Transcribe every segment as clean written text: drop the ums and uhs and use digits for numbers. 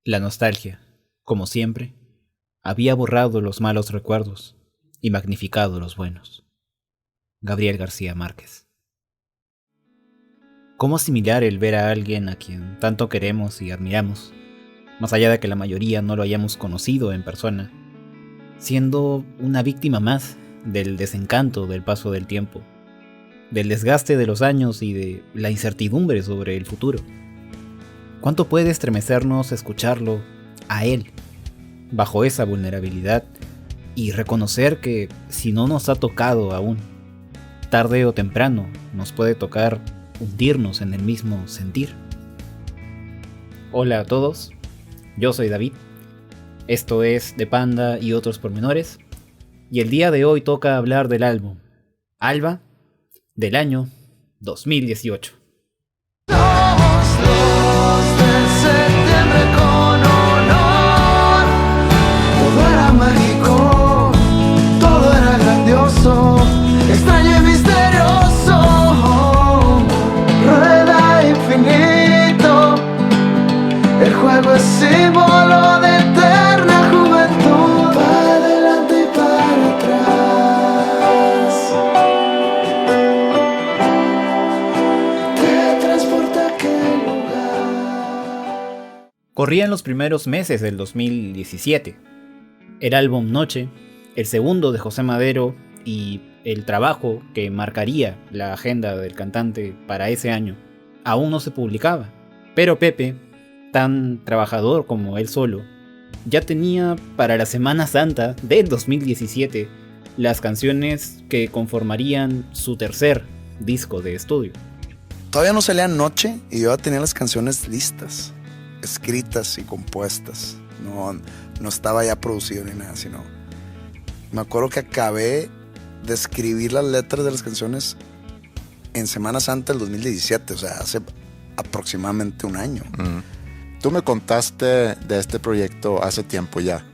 La nostalgia, como siempre, había borrado los malos recuerdos y magnificado los buenos. Gabriel García Márquez. ¿Cómo asimilar el ver a alguien a quien tanto queremos y admiramos, más allá de que la mayoría no lo hayamos conocido en persona, siendo una víctima más del desencanto del paso del tiempo, del desgaste de los años y de la incertidumbre sobre el futuro? ¿Cuánto puede estremecernos escucharlo a él, bajo esa vulnerabilidad, y reconocer que si no nos ha tocado aún, tarde o temprano nos puede tocar hundirnos en el mismo sentir? Hola a todos, yo soy David, esto es De Panda y otros pormenores, y el día de hoy toca hablar del álbum Alba del año 2018. Septiembre con honor, todo era mágico, todo era grandioso, extraño y misterioso, rueda infinito, el juego es símbolo de eterna juventud, para adelante y para atrás, te transporta a aquel lugar. Corrían los primeros meses del 2017. El álbum Noche, el segundo de José Madero y el trabajo que marcaría la agenda del cantante para ese año, aún no se publicaba. Pero Pepe, tan trabajador como él solo, ya tenía para la Semana Santa del 2017 las canciones que conformarían su tercer disco de estudio. Todavía no salía Noche y yo ya tenía las canciones listas, escritas y compuestas. No estaba ya producido ni nada, sino me acuerdo que acabé de escribir las letras de las canciones en Semana Santa del 2017, o sea, hace aproximadamente un año. Tú me contaste de este proyecto hace tiempo ya.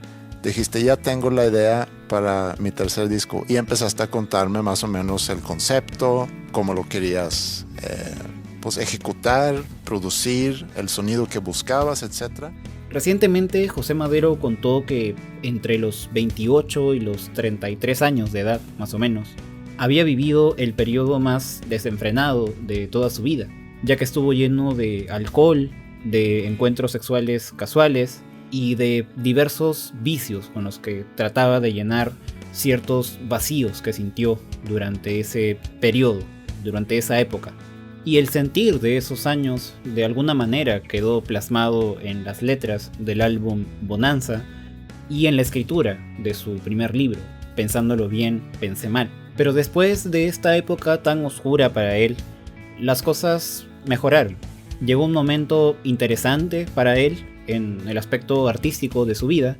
Dijiste, ya tengo la idea para mi tercer disco, y empezaste a contarme más o menos el concepto, cómo lo querías pues ejecutar, producir, el sonido que buscabas, etc. Recientemente José Madero contó que entre los 28 y los 33 años de edad, más o menos, había vivido el periodo más desenfrenado de toda su vida, ya que estuvo lleno de alcohol, de encuentros sexuales casuales y de diversos vicios con los que trataba de llenar ciertos vacíos que sintió durante ese periodo, durante esa época. Y el sentir de esos años de alguna manera quedó plasmado en las letras del álbum Bonanza y en la escritura de su primer libro, Pensándolo bien, pensé mal. Pero después de esta época tan oscura para él, las cosas mejoraron. Llegó un momento interesante para él en el aspecto artístico de su vida,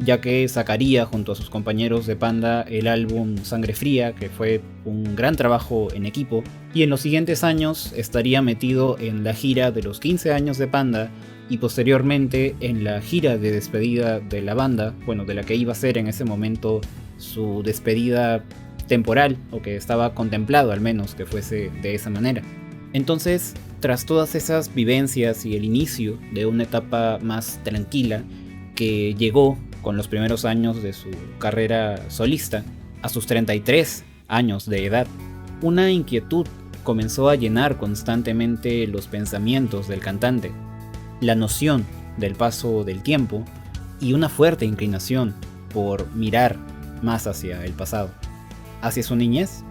ya que sacaría junto a sus compañeros de Panda el álbum Sangre Fría, que fue un gran trabajo en equipo, y en los siguientes años estaría metido en la gira de los 15 años de Panda y posteriormente en la gira de despedida de la banda, bueno, de la que iba a ser en ese momento su despedida temporal, o que estaba contemplado al menos que fuese de esa manera. Entonces, tras todas esas vivencias y el inicio de una etapa más tranquila que llegó con los primeros años de su carrera solista, a sus 33 años de edad, una inquietud comenzó a llenar constantemente los pensamientos del cantante, la noción del paso del tiempo y una fuerte inclinación por mirar más hacia el pasado, hacia su niñez,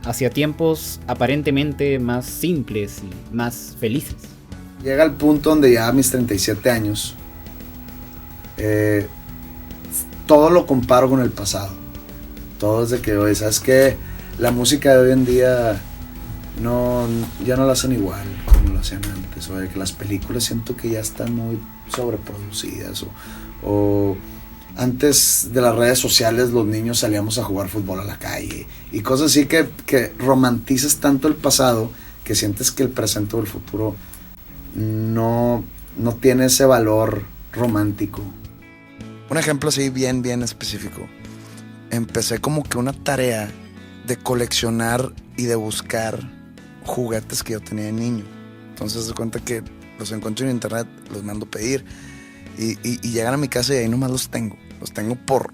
hacia tiempos aparentemente más simples y más felices. Llega el punto donde ya a mis 37 años todo lo comparo con el pasado. Todo es de que, oye, ¿sabes qué? La música de hoy en día ya no la hacen igual como lo hacían antes. O de que las películas siento que ya están muy sobreproducidas. O antes de las redes sociales los niños salíamos a jugar fútbol a la calle. Y cosas así que romantizas tanto el pasado que sientes que el presente o el futuro no tiene ese valor romántico. Un ejemplo así bien específico. Empecé como que una tarea de coleccionar y de buscar juguetes que yo tenía de niño. Entonces se cuenta que los encuentro en internet, los mando pedir Y llegan a mi casa y ahí nomás los tengo. Los tengo por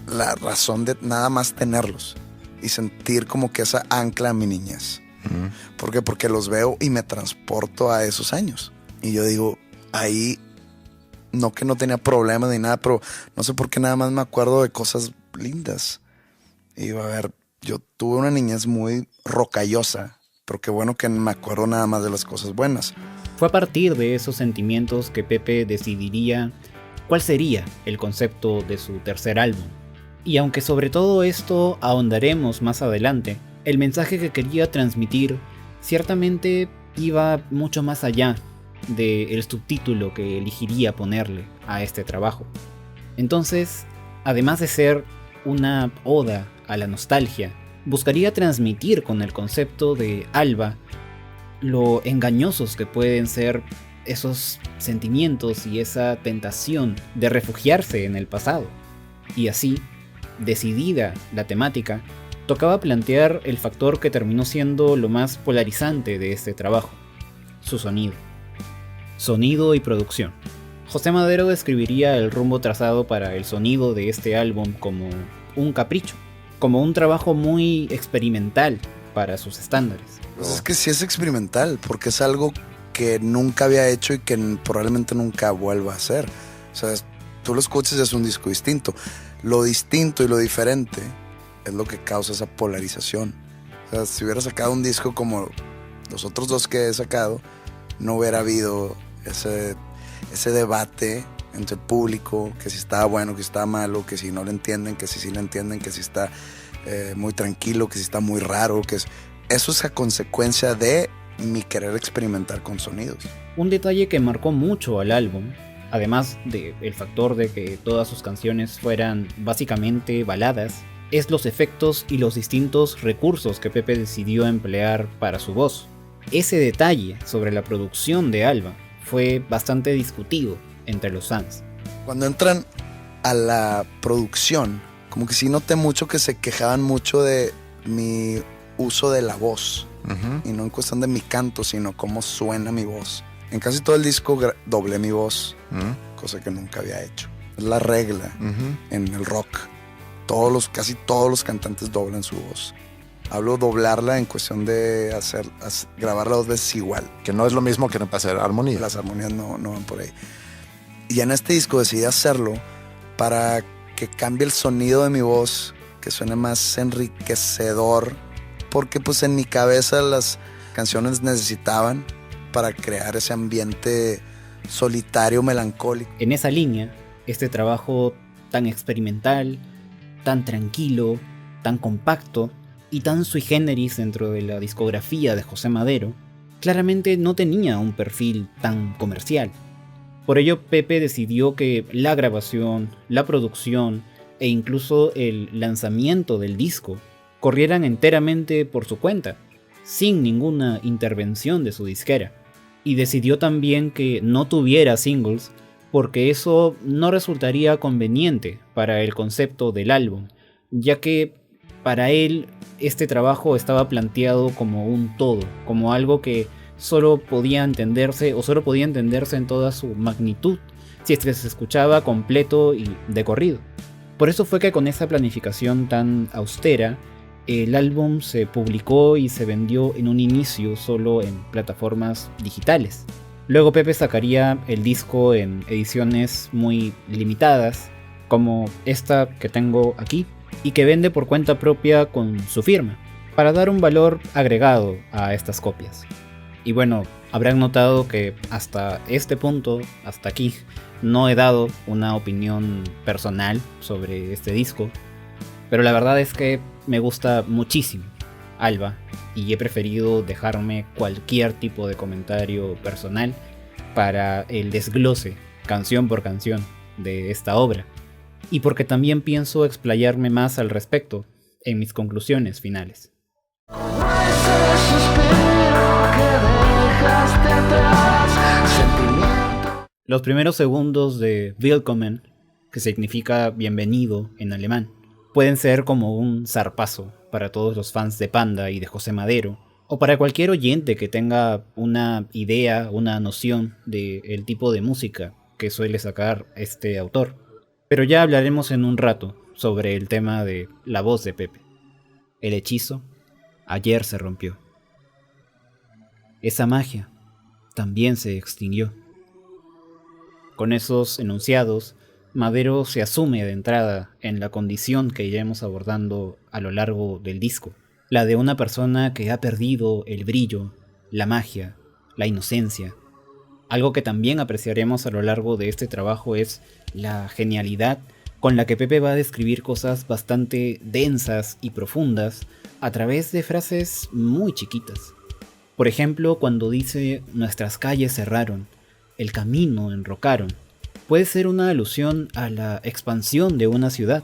la razón de nada más tenerlos y sentir como que esa ancla a mi niñez. ¿Por qué? Porque los veo y me transporto a esos años. Y yo digo, ahí, no que no tenía problemas ni nada, pero no sé por qué nada más me acuerdo de cosas lindas. Y digo, a ver, yo tuve una niñez muy rocallosa, pero qué bueno que me acuerdo nada más de las cosas buenas. Fue a partir de esos sentimientos que Pepe decidiría cuál sería el concepto de su tercer álbum. Y aunque sobre todo esto ahondaremos más adelante, el mensaje que quería transmitir ciertamente iba mucho más allá del subtítulo que elegiría ponerle a este trabajo. Entonces, además de ser una oda a la nostalgia, buscaría transmitir con el concepto de Alba lo engañosos que pueden ser esos sentimientos y esa tentación de refugiarse en el pasado. Y así, decidida la temática, tocaba plantear el factor que terminó siendo lo más polarizante de este trabajo: su sonido. Sonido y producción. José Madero describiría el rumbo trazado para el sonido de este álbum como un capricho, como un trabajo muy experimental para sus estándares. Pues es que sí es experimental, porque es algo que nunca había hecho y que probablemente nunca vuelva a hacer. O sea, tú lo escuchas y es un disco distinto. Lo distinto y lo diferente es lo que causa esa polarización. O sea, si hubiera sacado un disco como los otros dos que he sacado, no hubiera habido ese debate entre el público, que si estaba bueno, que si estaba malo, que si no lo entienden, que si sí lo entienden, que si está muy tranquilo, que si está muy raro. Eso es a consecuencia de mi querer experimentar con sonidos. Un detalle que marcó mucho al álbum, además del factor de que todas sus canciones fueran básicamente baladas, es los efectos y los distintos recursos que Pepe decidió emplear para su voz. Ese detalle sobre la producción de Alba fue bastante discutido entre los fans. Cuando entran a la producción, como que sí noté mucho que se quejaban mucho de mi uso de la voz. Y no en cuestión de mi canto, sino cómo suena mi voz. En casi todo el disco doblé mi voz, cosa que nunca había hecho. Es la regla en el rock. Casi todos los cantantes doblan su voz. Hablo doblarla en cuestión de grabarla 2 veces igual. Que no es lo mismo que hacer armonía. Las armonías no van por ahí. Y en este disco decidí hacerlo para que cambie el sonido de mi voz, que suene más enriquecedor, porque pues en mi cabeza las canciones necesitaban para crear ese ambiente solitario, melancólico. En esa línea, este trabajo tan experimental, tan tranquilo, tan compacto y tan sui generis dentro de la discografía de José Madero, claramente no tenía un perfil tan comercial. Por ello, Pepe decidió que la grabación, la producción e incluso el lanzamiento del disco corrieran enteramente por su cuenta, sin ninguna intervención de su disquera. Y decidió también que no tuviera singles, porque eso no resultaría conveniente para el concepto del álbum, ya que para él este trabajo estaba planteado como un todo, como algo que solo podía entenderse en toda su magnitud si es que se escuchaba completo y de corrido. Por eso fue que con esa planificación tan austera, el álbum se publicó y se vendió en un inicio solo en plataformas digitales. Luego Pepe sacaría el disco en ediciones muy limitadas, como esta que tengo aquí, y que vende por cuenta propia con su firma, para dar un valor agregado a estas copias. Y bueno, habrán notado que hasta este punto, hasta aquí, no he dado una opinión personal sobre este disco, pero la verdad es que me gusta muchísimo Alba y he preferido dejarme cualquier tipo de comentario personal para el desglose, canción por canción, de esta obra, y porque también pienso explayarme más al respecto en mis conclusiones finales. Los primeros segundos de Willkommen, que significa bienvenido en alemán, pueden ser como un zarpazo para todos los fans de Panda y de José Madero, o para cualquier oyente que tenga una idea, una noción del tipo de música que suele sacar este autor. Pero ya hablaremos en un rato sobre el tema de la voz de Pepe. El hechizo ayer se rompió. Esa magia también se extinguió. Con esos enunciados, Madero se asume de entrada en la condición que iremos abordando a lo largo del disco, la de una persona que ha perdido el brillo, la magia, la inocencia. Algo que también apreciaremos a lo largo de este trabajo es la genialidad con la que Pepe va a describir cosas bastante densas y profundas a través de frases muy chiquitas. Por ejemplo, cuando dice nuestras calles cerraron, el camino enrocaron, puede ser una alusión a la expansión de una ciudad,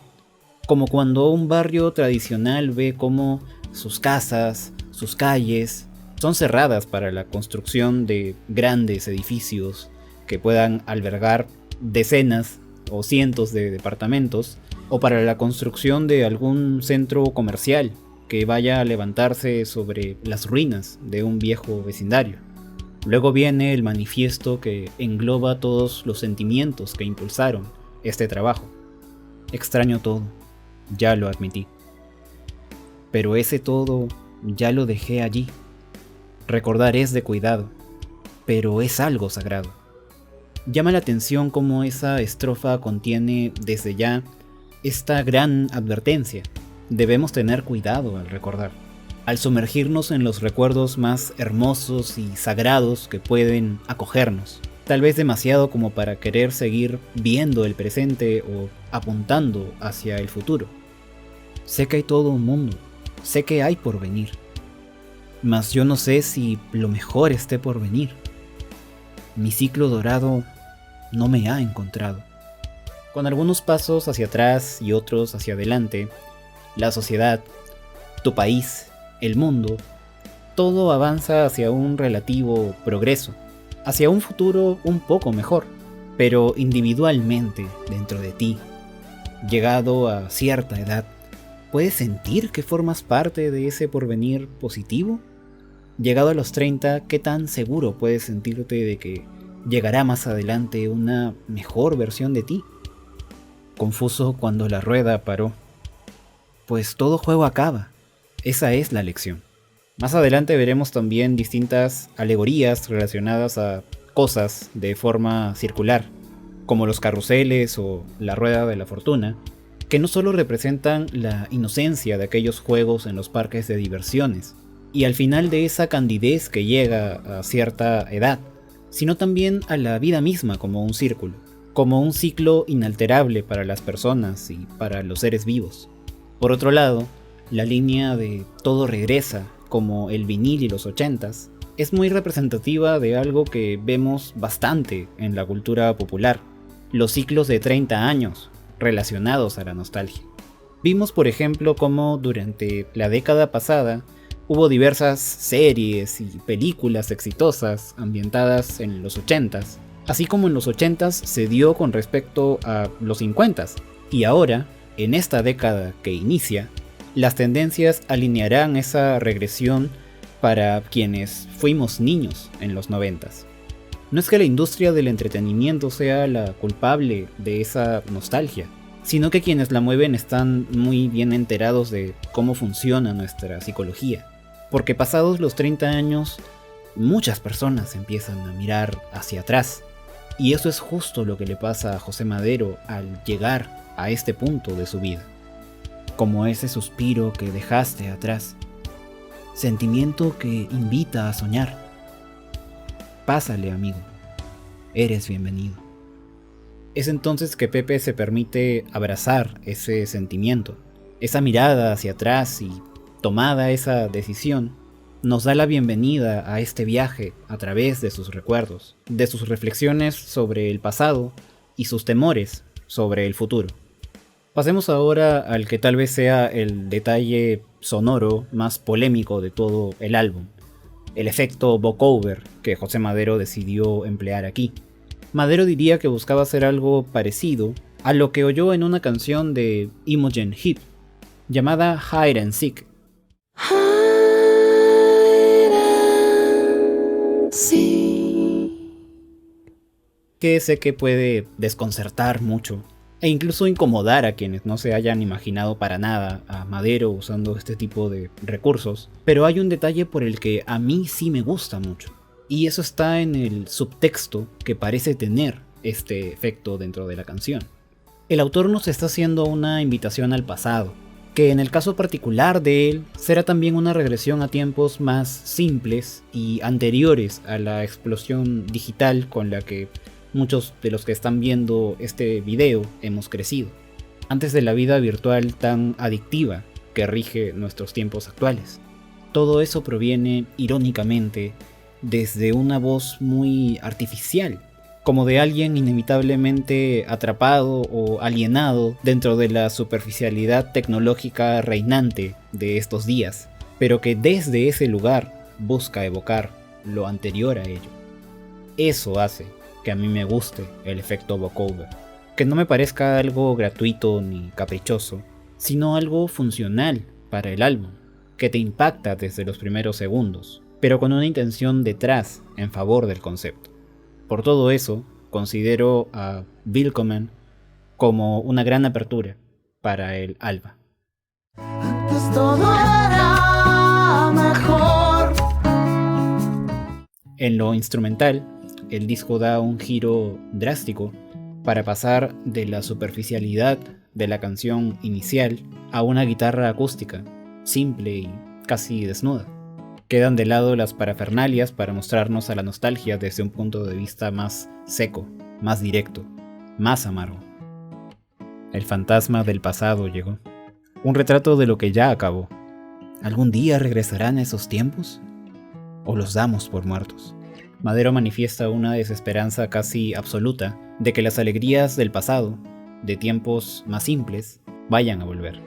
como cuando un barrio tradicional ve cómo sus casas, sus calles, son cerradas para la construcción de grandes edificios que puedan albergar decenas o cientos de departamentos, o para la construcción de algún centro comercial que vaya a levantarse sobre las ruinas de un viejo vecindario. Luego viene el manifiesto que engloba todos los sentimientos que impulsaron este trabajo. Extraño todo, ya lo admití. Pero ese todo ya lo dejé allí. Recordar es de cuidado, pero es algo sagrado. Llama la atención cómo esa estrofa contiene desde ya esta gran advertencia. Debemos tener cuidado al recordar, al sumergirnos en los recuerdos más hermosos y sagrados que pueden acogernos. Tal vez demasiado como para querer seguir viendo el presente o apuntando hacia el futuro. Sé que hay todo un mundo, sé que hay por venir, mas yo no sé si lo mejor esté por venir. Mi ciclo dorado no me ha encontrado. Con algunos pasos hacia atrás y otros hacia adelante, la sociedad, tu país, el mundo, todo avanza hacia un relativo progreso, hacia un futuro un poco mejor, pero individualmente dentro de ti, llegado a cierta edad, ¿puedes sentir que formas parte de ese porvenir positivo? Llegado a los 30, ¿qué tan seguro puedes sentirte de que llegará más adelante una mejor versión de ti? Confuso cuando la rueda paró. Pues todo juego acaba. Esa es la lección. Más adelante veremos también distintas alegorías relacionadas a cosas de forma circular, como los carruseles o la rueda de la fortuna, que no solo representan la inocencia de aquellos juegos en los parques de diversiones, y al final de esa candidez que llega a cierta edad, sino también a la vida misma como un círculo, como un ciclo inalterable para las personas y para los seres vivos. Por otro lado, la línea de todo regresa, como el vinil y los 80s, es muy representativa de algo que vemos bastante en la cultura popular, los ciclos de 30 años relacionados a la nostalgia. Vimos, por ejemplo, cómo durante la década pasada hubo diversas series y películas exitosas ambientadas en los 80s, así como en los 80s se dio con respecto a los 50s, y ahora, en esta década que inicia, las tendencias alinearán esa regresión para quienes fuimos niños en los 90s. No es que la industria del entretenimiento sea la culpable de esa nostalgia, sino que quienes la mueven están muy bien enterados de cómo funciona nuestra psicología. Porque pasados los 30 años, muchas personas empiezan a mirar hacia atrás. Y eso es justo lo que le pasa a José Madero al llegar a este punto de su vida. Como ese suspiro que dejaste atrás. Sentimiento que invita a soñar. Pásale, amigo. Eres bienvenido. Es entonces que Pepe se permite abrazar ese sentimiento. Esa mirada hacia atrás y, tomada esa decisión, nos da la bienvenida a este viaje a través de sus recuerdos, de sus reflexiones sobre el pasado y sus temores sobre el futuro. Pasemos ahora al que tal vez sea el detalle sonoro más polémico de todo el álbum, el efecto vocoder que José Madero decidió emplear aquí. Madero diría que buscaba hacer algo parecido a lo que oyó en una canción de Imogen Heap, llamada Hide and Seek. que sé que puede desconcertar mucho e incluso incomodar a quienes no se hayan imaginado para nada a Madero usando este tipo de recursos, pero hay un detalle por el que a mí sí me gusta mucho, y eso está en el subtexto que parece tener este efecto dentro de la canción. El autor nos está haciendo una invitación al pasado, que en el caso particular de él será también una regresión a tiempos más simples y anteriores a la explosión digital con la que muchos de los que están viendo este video hemos crecido, antes de la vida virtual tan adictiva que rige nuestros tiempos actuales. Todo eso proviene, irónicamente, desde una voz muy artificial, como de alguien inevitablemente atrapado o alienado dentro de la superficialidad tecnológica reinante de estos días, pero que desde ese lugar busca evocar lo anterior a ello. Eso hace que a mí me guste el efecto vocoder, que no me parezca algo gratuito ni caprichoso, sino algo funcional para el álbum, que te impacta desde los primeros segundos, pero con una intención detrás en favor del concepto. Por todo eso, considero a Willkommen como una gran apertura para el ALBA. Antes todo era mejor. En lo instrumental, el disco da un giro drástico para pasar de la superficialidad de la canción inicial a una guitarra acústica, simple y casi desnuda. Quedan de lado las parafernalias para mostrarnos a la nostalgia desde un punto de vista más seco, más directo, más amargo. El fantasma del pasado llegó. Un retrato de lo que ya acabó. ¿Algún día regresarán esos tiempos? ¿O los damos por muertos? Madero manifiesta una desesperanza casi absoluta de que las alegrías del pasado, de tiempos más simples, vayan a volver.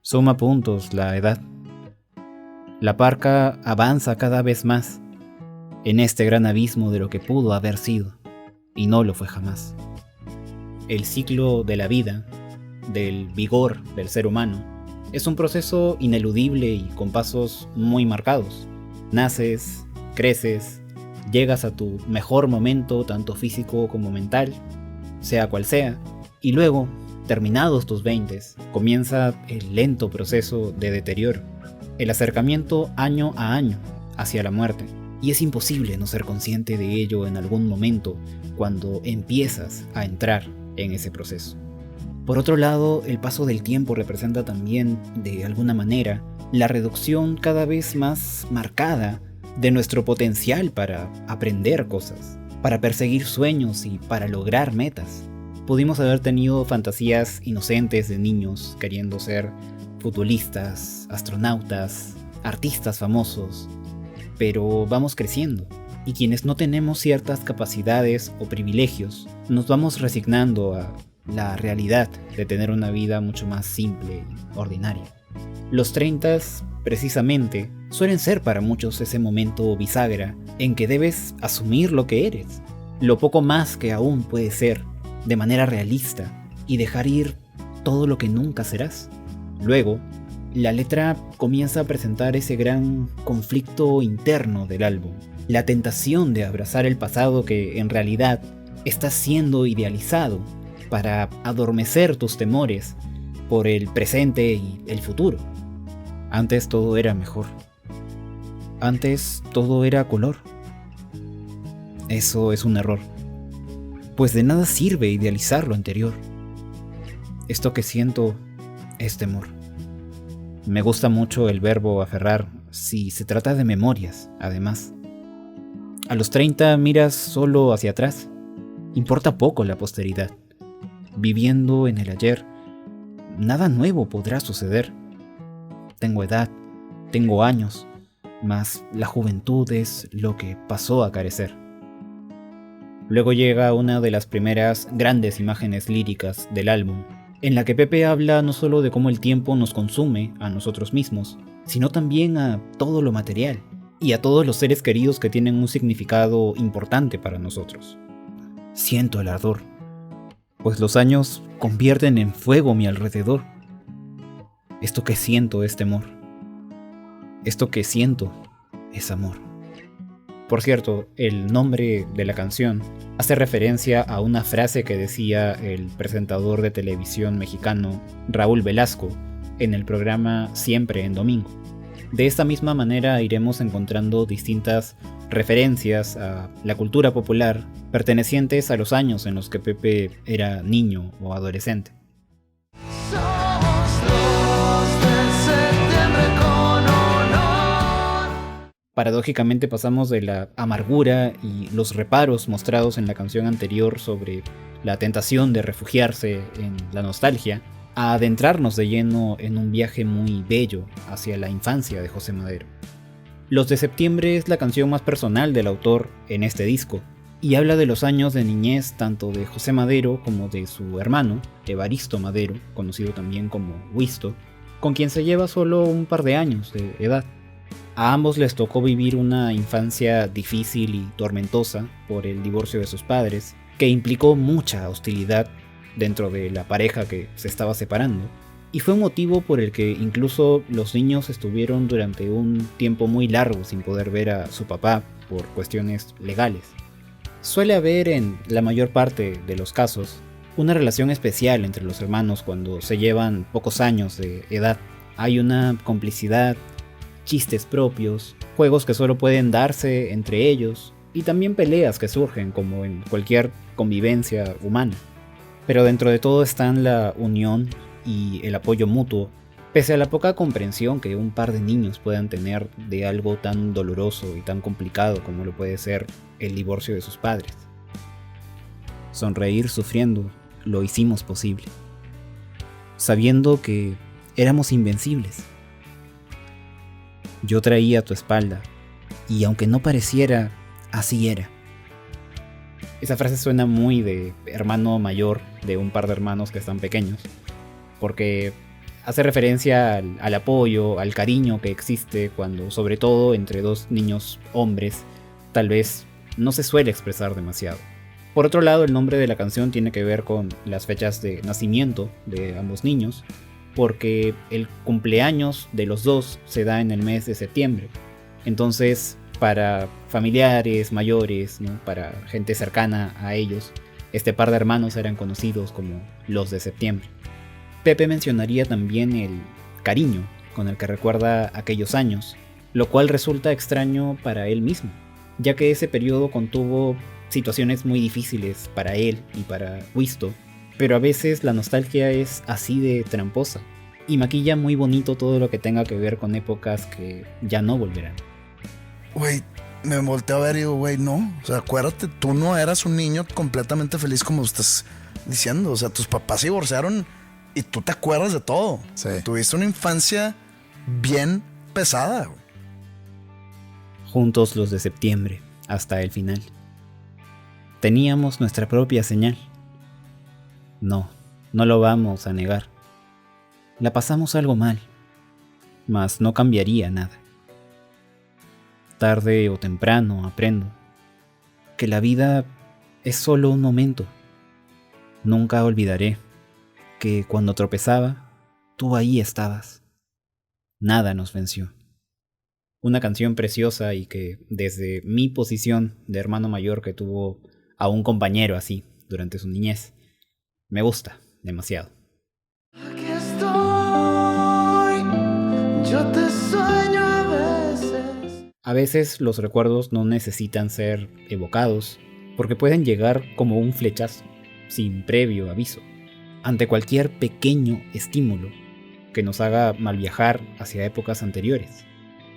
Suma puntos la edad. La parca avanza cada vez más en este gran abismo de lo que pudo haber sido, y no lo fue jamás. El ciclo de la vida, del vigor del ser humano, es un proceso ineludible y con pasos muy marcados. Naces, creces, llegas a tu mejor momento, tanto físico como mental, sea cual sea, y luego, terminados tus 20s, comienza el lento proceso de deterioro. El acercamiento año a año hacia la muerte, y es imposible no ser consciente de ello en algún momento cuando empiezas a entrar en ese proceso. Por otro lado, el paso del tiempo representa también, de alguna manera, la reducción cada vez más marcada de nuestro potencial para aprender cosas, para perseguir sueños y para lograr metas. Pudimos haber tenido fantasías inocentes de niños queriendo ser futbolistas, astronautas, artistas famosos, pero vamos creciendo, y quienes no tenemos ciertas capacidades o privilegios, nos vamos resignando a la realidad de tener una vida mucho más simple y ordinaria. Los 30s, precisamente, suelen ser para muchos ese momento bisagra en que debes asumir lo que eres, lo poco más que aún puedes ser, de manera realista, y dejar ir todo lo que nunca serás. Luego, la letra comienza a presentar ese gran conflicto interno del álbum, la tentación de abrazar el pasado que en realidad está siendo idealizado para adormecer tus temores por el presente y el futuro. Antes todo era mejor. Antes todo era color. Eso es un error, pues de nada sirve idealizar lo anterior. Esto que siento es temor. Me gusta mucho el verbo aferrar si se trata de memorias, además. A los 30 miras solo hacia atrás. Importa poco la posteridad. Viviendo en el ayer, nada nuevo podrá suceder. Tengo edad, tengo años, mas la juventud es lo que pasó a carecer. Luego llega una de las primeras grandes imágenes líricas del álbum, en la que Pepe habla no solo de cómo el tiempo nos consume a nosotros mismos, sino también a todo lo material y a todos los seres queridos que tienen un significado importante para nosotros. Siento el ardor, pues los años convierten en fuego mi alrededor. Esto que siento es temor. Esto que siento es amor. Por cierto, el nombre de la canción hace referencia a una frase que decía el presentador de televisión mexicano Raúl Velasco en el programa Siempre en Domingo. De esta misma manera iremos encontrando distintas referencias a la cultura popular pertenecientes a los años en los que Pepe era niño o adolescente. Somos los del septiembre con honor. Paradójicamente pasamos de la amargura y los reparos mostrados en la canción anterior sobre la tentación de refugiarse en la nostalgia a adentrarnos de lleno en un viaje muy bello hacia la infancia de José Madero. Los de septiembre es la canción más personal del autor en este disco y habla de los años de niñez tanto de José Madero como de su hermano, Evaristo Madero, conocido también como Wisto, con quien se lleva solo un par de años de edad. A ambos les tocó vivir una infancia difícil y tormentosa por el divorcio de sus padres, que implicó mucha hostilidad dentro de la pareja que se estaba separando, y fue un motivo por el que incluso los niños estuvieron durante un tiempo muy largo sin poder ver a su papá por cuestiones legales. Suele haber en la mayor parte de los casos una relación especial entre los hermanos cuando se llevan pocos años de edad. Hay una complicidad, chistes propios, juegos que solo pueden darse entre ellos y también peleas que surgen como en cualquier convivencia humana. Pero dentro de todo están la unión y el apoyo mutuo, pese a la poca comprensión que un par de niños puedan tener de algo tan doloroso y tan complicado como lo puede ser el divorcio de sus padres. Sonreír sufriendo lo hicimos posible, sabiendo que éramos invencibles. Yo traía a tu espalda, y aunque no pareciera, así era. Esa frase suena muy de hermano mayor de un par de hermanos que están pequeños, porque hace referencia al apoyo, al cariño que existe cuando, sobre todo entre dos niños hombres, tal vez no se suele expresar demasiado. Por otro lado, el nombre de la canción tiene que ver con las fechas de nacimiento de ambos niños, porque el cumpleaños de los dos se da en el mes de septiembre. Entonces, para familiares mayores, ¿no?, para gente cercana a ellos, este par de hermanos eran conocidos como los de septiembre. Pepe mencionaría también el cariño con el que recuerda aquellos años, lo cual resulta extraño para él mismo, ya que ese periodo contuvo situaciones muy difíciles para él y para Wisto, pero a veces la nostalgia es así de tramposa y maquilla muy bonito todo lo que tenga que ver con épocas que ya no volverán. Güey, me volteé a ver y digo, güey, no. O sea, acuérdate, tú no eras un niño completamente feliz como estás diciendo. O sea, tus papás se divorciaron y tú te acuerdas de todo. Sí. Tuviste una infancia bien pesada, güey. Juntos los de septiembre, hasta el final. Teníamos nuestra propia señal. No lo vamos a negar. La pasamos algo mal, mas no cambiaría nada. Tarde o temprano aprendo que la vida es solo un momento. Nunca olvidaré que cuando tropezaba, tú ahí estabas. Nada nos venció. Una canción preciosa y que desde mi posición de hermano mayor que tuvo a un compañero así durante su niñez, me gusta demasiado. Aquí estoy, yo te sueño a veces. A veces los recuerdos no necesitan ser evocados, porque pueden llegar como un flechazo, sin previo aviso, ante cualquier pequeño estímulo que nos haga mal viajar hacia épocas anteriores.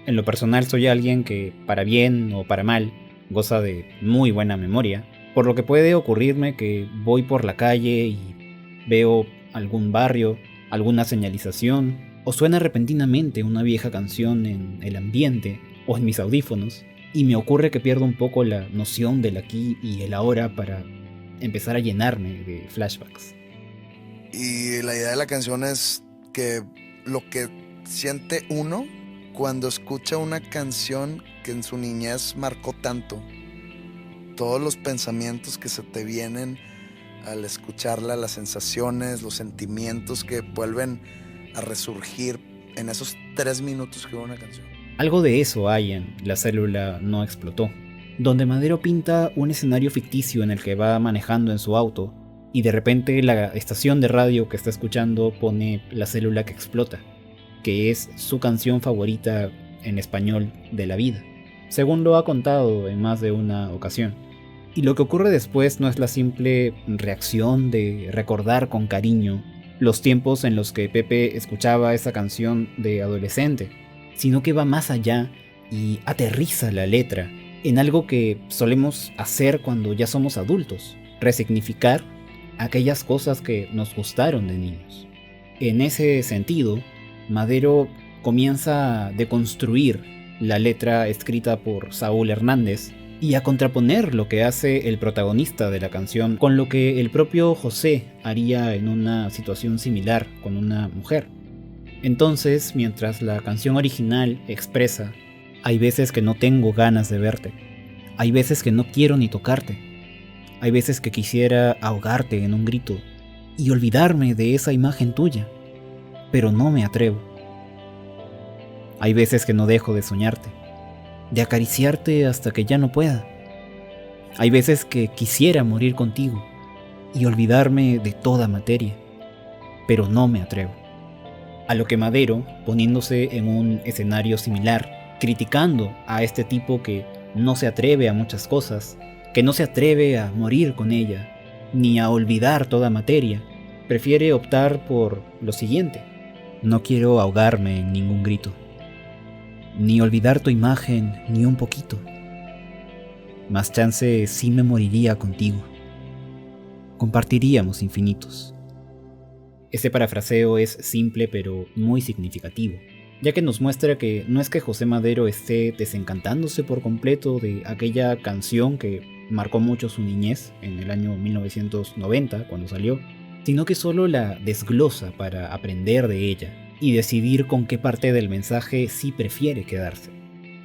En lo personal soy alguien que, para bien o para mal, goza de muy buena memoria, por lo que puede ocurrirme que voy por la calle y veo algún barrio, alguna señalización, o suena repentinamente una vieja canción en el ambiente o en mis audífonos, y me ocurre que pierdo un poco la noción del aquí y el ahora para empezar a llenarme de flashbacks. Y la idea de la canción es que lo que siente uno cuando escucha una canción que en su niñez marcó tanto, todos los pensamientos que se te vienen al escucharla, las sensaciones, los sentimientos que vuelven a resurgir en esos 3 minutos que dura una canción. Algo de eso hay en La célula no explotó. donde Madero pinta un escenario ficticio en el que va manejando en su auto y de repente la estación de radio que está escuchando pone La célula que explota, que es su canción favorita en español de la vida, según lo ha contado en más de una ocasión. Y lo que ocurre después no es la simple reacción de recordar con cariño los tiempos en los que Pepe escuchaba esa canción de adolescente, sino que va más allá y aterriza la letra en algo que solemos hacer cuando ya somos adultos, resignificar aquellas cosas que nos gustaron de niños. En ese sentido, Madero comienza a deconstruir la letra escrita por Saúl Hernández y a contraponer lo que hace el protagonista de la canción con lo que el propio José haría en una situación similar con una mujer. Entonces, mientras la canción original expresa: hay veces que no tengo ganas de verte, hay veces que no quiero ni tocarte, hay veces que quisiera ahogarte en un grito y olvidarme de esa imagen tuya, pero no me atrevo. Hay veces que no dejo de soñarte, de acariciarte hasta que ya no pueda. Hay veces que quisiera morir contigo y olvidarme de toda materia, pero no me atrevo. A lo que Madero, poniéndose en un escenario similar, criticando a este tipo que no se atreve a muchas cosas, que no se atreve a morir con ella, ni a olvidar toda materia, prefiere optar por lo siguiente: no quiero ahogarme en ningún grito, ni olvidar tu imagen ni un poquito. Más chance sí me moriría contigo. Compartiríamos infinitos. Este parafraseo es simple pero muy significativo, ya que nos muestra que no es que José Madero esté desencantándose por completo de aquella canción que marcó mucho su niñez en el año 1990 cuando salió, sino que solo la desglosa para aprender de ella y decidir con qué parte del mensaje sí prefiere quedarse.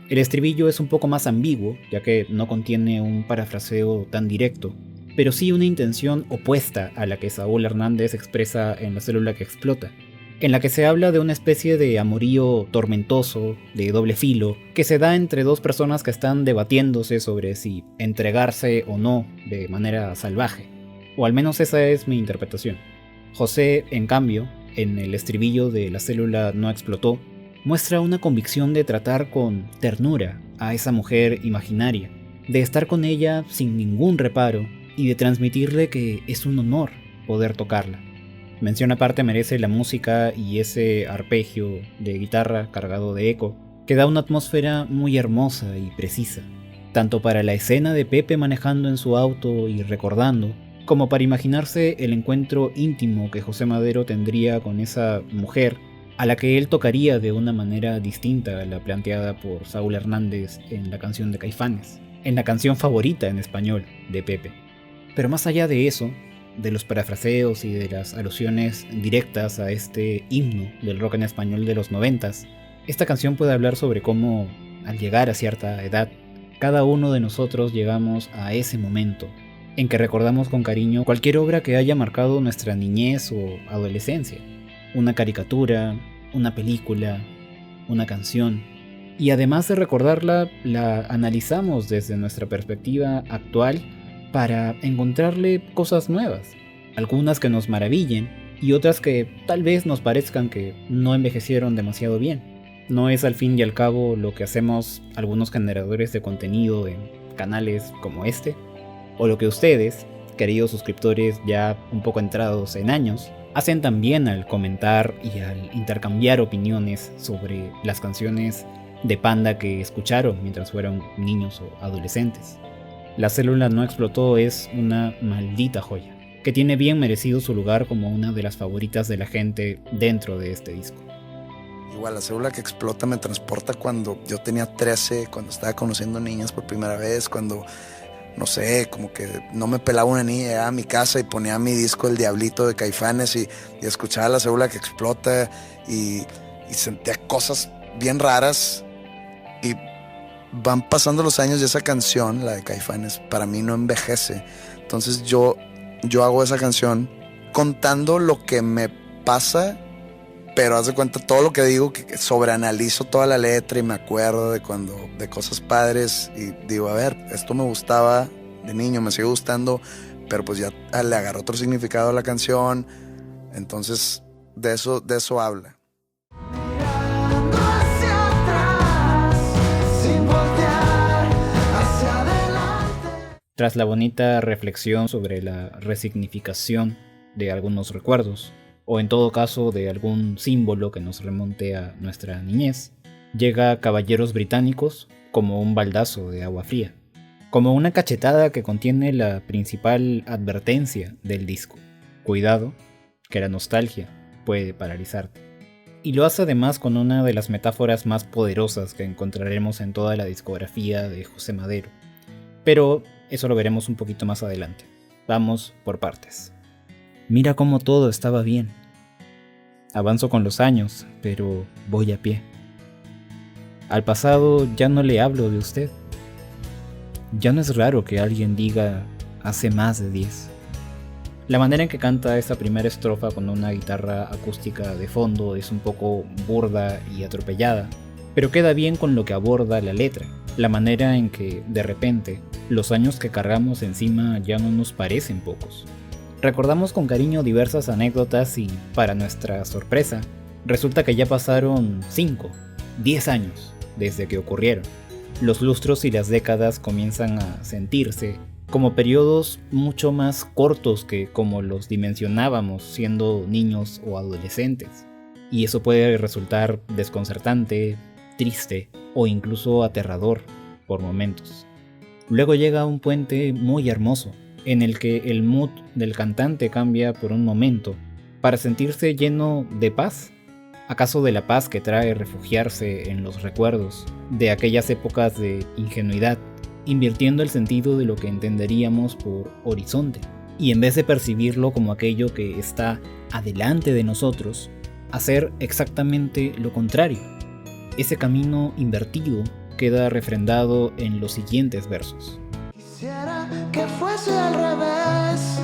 El estribillo es un poco más ambiguo, ya que no contiene un parafraseo tan directo, pero sí una intención opuesta a la que Saúl Hernández expresa en La célula que explota, en la que se habla de una especie de amorío tormentoso, de doble filo, que se da entre dos personas que están debatiéndose sobre si entregarse o no de manera salvaje, o al menos esa es mi interpretación. José, en cambio, en el estribillo de La célula no explotó, muestra una convicción de tratar con ternura a esa mujer imaginaria, de estar con ella sin ningún reparo y de transmitirle que es un honor poder tocarla. Mención aparte merece la música y ese arpegio de guitarra cargado de eco, que da una atmósfera muy hermosa y precisa, tanto para la escena de Pepe manejando en su auto y recordando, como para imaginarse el encuentro íntimo que José Madero tendría con esa mujer a la que él tocaría de una manera distinta a la planteada por Saúl Hernández en la canción de Caifanes, en la canción favorita en español de Pepe. Pero más allá de eso, de los parafraseos y de las alusiones directas a este himno del rock en español de los 90s, esta canción puede hablar sobre cómo, al llegar a cierta edad, cada uno de nosotros llegamos a ese momento en que recordamos con cariño cualquier obra que haya marcado nuestra niñez o adolescencia. Una caricatura, una película, una canción. Y además de recordarla, la analizamos desde nuestra perspectiva actual para encontrarle cosas nuevas, algunas que nos maravillen y otras que tal vez nos parezcan que no envejecieron demasiado bien. No es al fin y al cabo lo que hacemos algunos generadores de contenido en canales como este, o lo que ustedes, queridos suscriptores ya un poco entrados en años, hacen también al comentar y al intercambiar opiniones sobre las canciones de Panda que escucharon mientras fueron niños o adolescentes. La célula no explotó es una maldita joya, que tiene bien merecido su lugar como una de las favoritas de la gente dentro de este disco. Igual, La célula que explota me transporta cuando yo tenía 13, cuando estaba conociendo niñas por primera vez, cuando, no sé, como que no me pelaba una niña, llegaba a mi casa y ponía mi disco El Diablito de Caifanes y escuchaba La célula que explota y sentía cosas bien raras. Y van pasando los años y esa canción, la de Caifanes, para mí no envejece. Entonces yo hago esa canción contando lo que me pasa pero haz de cuenta todo lo que digo, que sobreanalizo toda la letra y me acuerdo de cosas padres y digo, a ver, esto me gustaba de niño, me sigue gustando, pero pues ya le agarró otro significado a la canción, entonces de eso habla. Mirando hacia atrás, sin voltear hacia adelante. Tras la bonita reflexión sobre la resignificación de algunos recuerdos, o en todo caso de algún símbolo que nos remonte a nuestra niñez, llega Caballeros Británicos como un baldazo de agua fría, como una cachetada que contiene la principal advertencia del disco: cuidado, que la nostalgia puede paralizarte. Y lo hace además con una de las metáforas más poderosas que encontraremos en toda la discografía de José Madero, pero eso lo veremos un poquito más adelante. Vamos por partes. Mira cómo todo estaba bien. Avanzo con los años, pero voy a pie. Al pasado ya no le hablo de usted. Ya no es raro que alguien diga hace más de 10. La manera en que canta esta primera estrofa con una guitarra acústica de fondo es un poco burda y atropellada, pero queda bien con lo que aborda la letra. La manera en que, de repente, los años que cargamos encima ya no nos parecen pocos. Recordamos con cariño diversas anécdotas y, para nuestra sorpresa, resulta que ya pasaron 5, 10 años desde que ocurrieron. Los lustros y las décadas comienzan a sentirse como periodos mucho más cortos que como los dimensionábamos siendo niños o adolescentes. Y eso puede resultar desconcertante, triste o incluso aterrador por momentos. Luego llega un puente muy hermoso, en el que el mood del cantante cambia por un momento para sentirse lleno de paz. ¿Acaso de la paz que trae refugiarse en los recuerdos de aquellas épocas de ingenuidad, invirtiendo el sentido de lo que entenderíamos por horizonte? Y en vez de percibirlo como aquello que está adelante de nosotros, hacer exactamente lo contrario. Ese camino invertido queda refrendado en los siguientes versos. Quisiera que fuese al revés,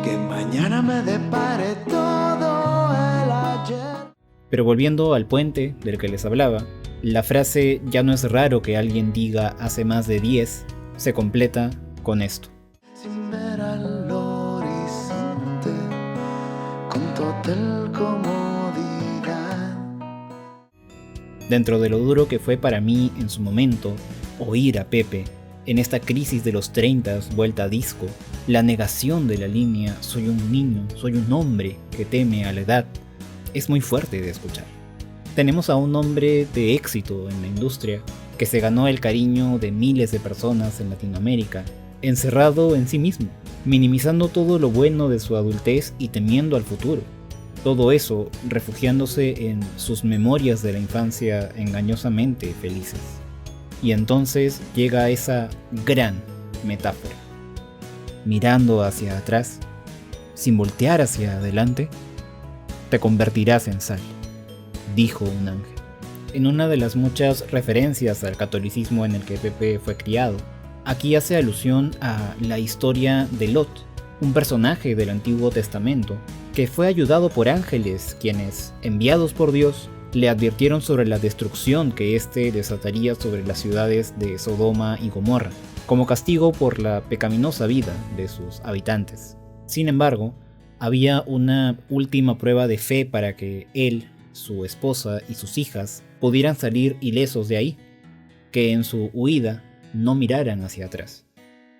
que mañana me depare todo el ayer. Pero volviendo al puente del que les hablaba, la frase "ya no es raro que alguien diga hace más de 10" se completa con esto. Sin ver al horizonte, con total comodidad. Dentro de lo duro que fue para mí en su momento oír a Pepe en esta crisis de los 30 vuelta a disco, la negación de la línea "soy un niño, soy un hombre que teme a la edad", es muy fuerte de escuchar. Tenemos a un hombre de éxito en la industria que se ganó el cariño de miles de personas en Latinoamérica, encerrado en sí mismo, minimizando todo lo bueno de su adultez y temiendo al futuro. Todo eso refugiándose en sus memorias de la infancia engañosamente felices. Y entonces llega esa gran metáfora. Mirando hacia atrás, sin voltear hacia adelante, te convertirás en sal, dijo un ángel. En una de las muchas referencias al catolicismo en el que Pepe fue criado, aquí hace alusión a la historia de Lot, un personaje del Antiguo Testamento que fue ayudado por ángeles quienes, enviados por Dios, le advirtieron sobre la destrucción que éste desataría sobre las ciudades de Sodoma y Gomorra, como castigo por la pecaminosa vida de sus habitantes. Sin embargo, había una última prueba de fe para que él, su esposa y sus hijas pudieran salir ilesos de ahí, que en su huida no miraran hacia atrás,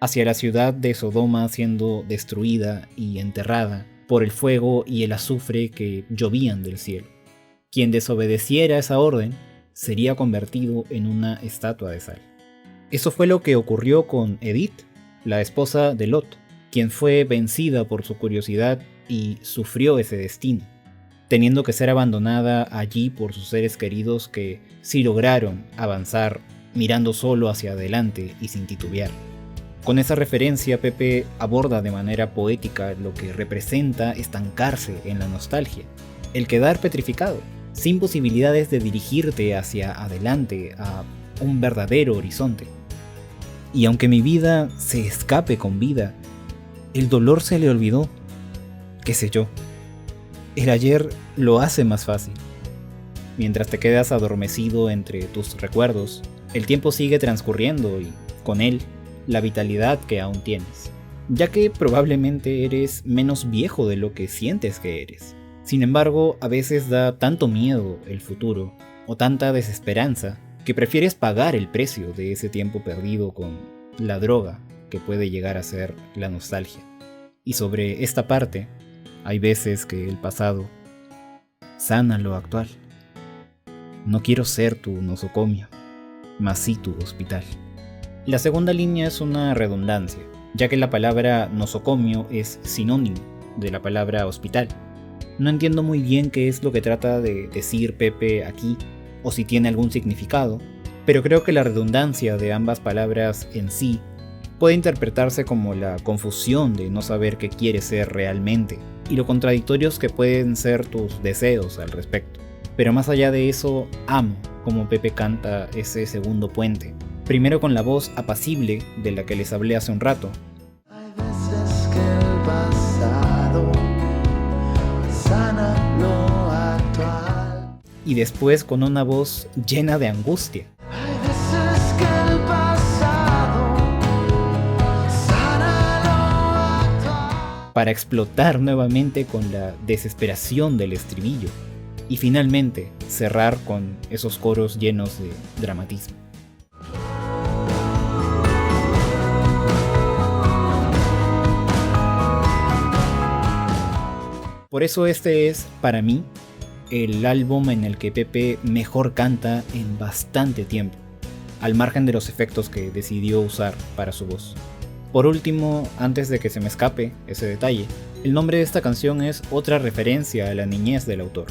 hacia la ciudad de Sodoma siendo destruida y enterrada por el fuego y el azufre que llovían del cielo. Quien desobedeciera esa orden sería convertido en una estatua de sal. Eso fue lo que ocurrió con Edith, la esposa de Lot, quien fue vencida por su curiosidad y sufrió ese destino, teniendo que ser abandonada allí por sus seres queridos que sí lograron avanzar mirando solo hacia adelante y sin titubear. Con esa referencia, Pepe aborda de manera poética lo que representa estancarse en la nostalgia, el quedar petrificado, sin posibilidades de dirigirte hacia adelante a un verdadero horizonte. Y aunque mi vida se escape con vida, el dolor se le olvidó, qué sé yo. El ayer lo hace más fácil. Mientras te quedas adormecido entre tus recuerdos, el tiempo sigue transcurriendo y, con él, la vitalidad que aún tienes, ya que probablemente eres menos viejo de lo que sientes que eres. Sin embargo, a veces da tanto miedo el futuro, o tanta desesperanza, que prefieres pagar el precio de ese tiempo perdido con la droga que puede llegar a ser la nostalgia. Y sobre esta parte, hay veces que el pasado sana lo actual. No quiero ser tu nosocomio, mas sí tu hospital. La segunda línea es una redundancia, ya que la palabra nosocomio es sinónimo de la palabra hospital. No entiendo muy bien qué es lo que trata de decir Pepe aquí, o si tiene algún significado, pero creo que la redundancia de ambas palabras en sí puede interpretarse como la confusión de no saber qué quieres ser realmente, y lo contradictorios que pueden ser tus deseos al respecto. Pero más allá de eso, amo como Pepe canta ese segundo puente, primero con la voz apacible de la que les hablé hace un rato, Hay veces que el pasado sana lo actual. y después con una voz llena de angustia, Hay veces que el pasado sana lo actual. para explotar nuevamente con la desesperación del estribillo, y finalmente cerrar con esos coros llenos de dramatismo. Por eso este es, para mí, el álbum en el que Pepe mejor canta en bastante tiempo, al margen de los efectos que decidió usar para su voz. Por último, antes de que se me escape ese detalle, el nombre de esta canción es otra referencia a la niñez del autor.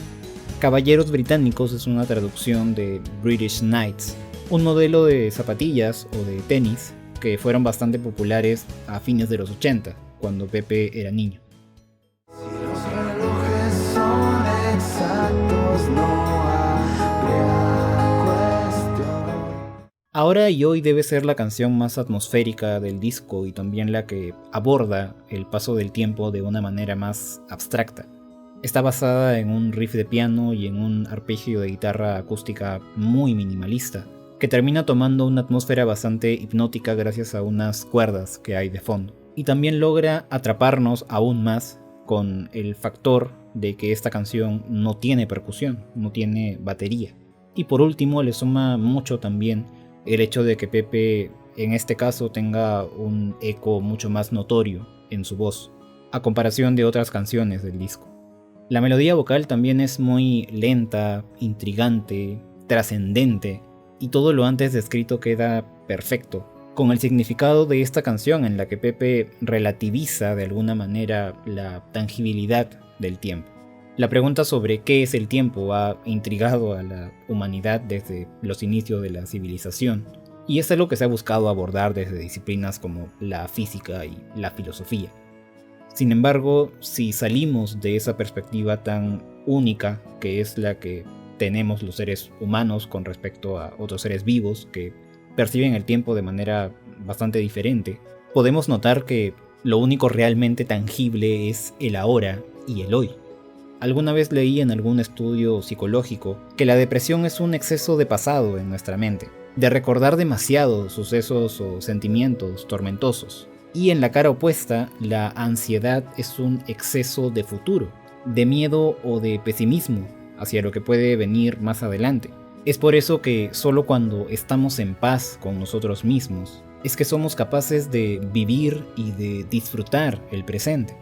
Caballeros Británicos es una traducción de British Knights, un modelo de zapatillas o de tenis que fueron bastante populares a fines de los 80, cuando Pepe era niño. Si los relojes son exactos, no habría cuestión. Ahora y hoy debe ser la canción más atmosférica del disco y también la que aborda el paso del tiempo de una manera más abstracta. Está basada en un riff de piano y en un arpegio de guitarra acústica muy minimalista, que termina tomando una atmósfera bastante hipnótica gracias a unas cuerdas que hay de fondo. Y también logra atraparnos aún más con el factor de que esta canción no tiene percusión, no tiene batería. Y por último le suma mucho también el hecho de que Pepe en este caso tenga un eco mucho más notorio en su voz, a comparación de otras canciones del disco. La melodía vocal también es muy lenta, intrigante, trascendente, y todo lo antes descrito queda perfecto, con el significado de esta canción en la que Pepe relativiza de alguna manera la tangibilidad del tiempo. La pregunta sobre qué es el tiempo ha intrigado a la humanidad desde los inicios de la civilización, y es algo que se ha buscado abordar desde disciplinas como la física y la filosofía. Sin embargo, si salimos de esa perspectiva tan única que es la que tenemos los seres humanos con respecto a otros seres vivos que perciben el tiempo de manera bastante diferente, podemos notar que lo único realmente tangible es el ahora y el hoy. Alguna vez leí en algún estudio psicológico que la depresión es un exceso de pasado en nuestra mente, de recordar demasiado sucesos o sentimientos tormentosos. Y en la cara opuesta, la ansiedad es un exceso de futuro, de miedo o de pesimismo hacia lo que puede venir más adelante. Es por eso que solo cuando estamos en paz con nosotros mismos, es que somos capaces de vivir y de disfrutar el presente.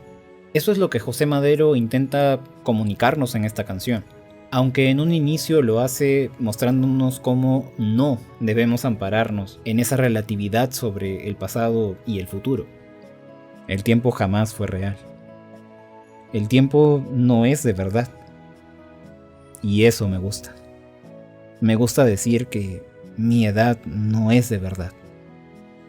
Eso es lo que José Madero intenta comunicarnos en esta canción, aunque en un inicio lo hace mostrándonos cómo no debemos ampararnos en esa relatividad sobre el pasado y el futuro. El tiempo jamás fue real. El tiempo no es de verdad. Y eso me gusta. Me gusta decir que mi edad no es de verdad.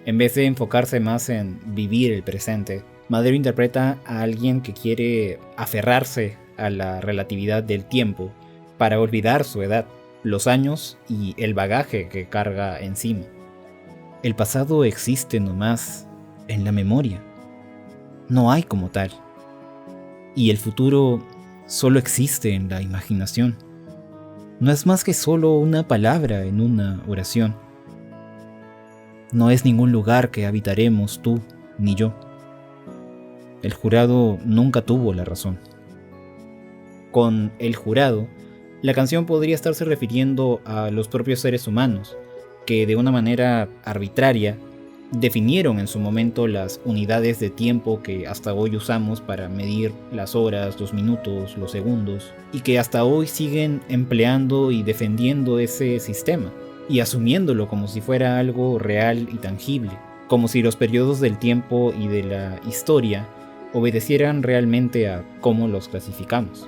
En vez de enfocarse más en vivir el presente, Madero interpreta a alguien que quiere aferrarse a la relatividad del tiempo para olvidar su edad, los años y el bagaje que carga encima. El pasado existe nomás en la memoria. No hay como tal. Y el futuro solo existe en la imaginación. No es más que solo una palabra en una oración. No es ningún lugar que habitaremos tú ni yo. El jurado nunca tuvo la razón. Con el jurado, la canción podría estarse refiriendo a los propios seres humanos, que de una manera arbitraria definieron en su momento las unidades de tiempo que hasta hoy usamos para medir las horas, los minutos, los segundos, y que hasta hoy siguen empleando y defendiendo ese sistema, y asumiéndolo como si fuera algo real y tangible, como si los periodos del tiempo y de la historia obedecieran realmente a cómo los clasificamos.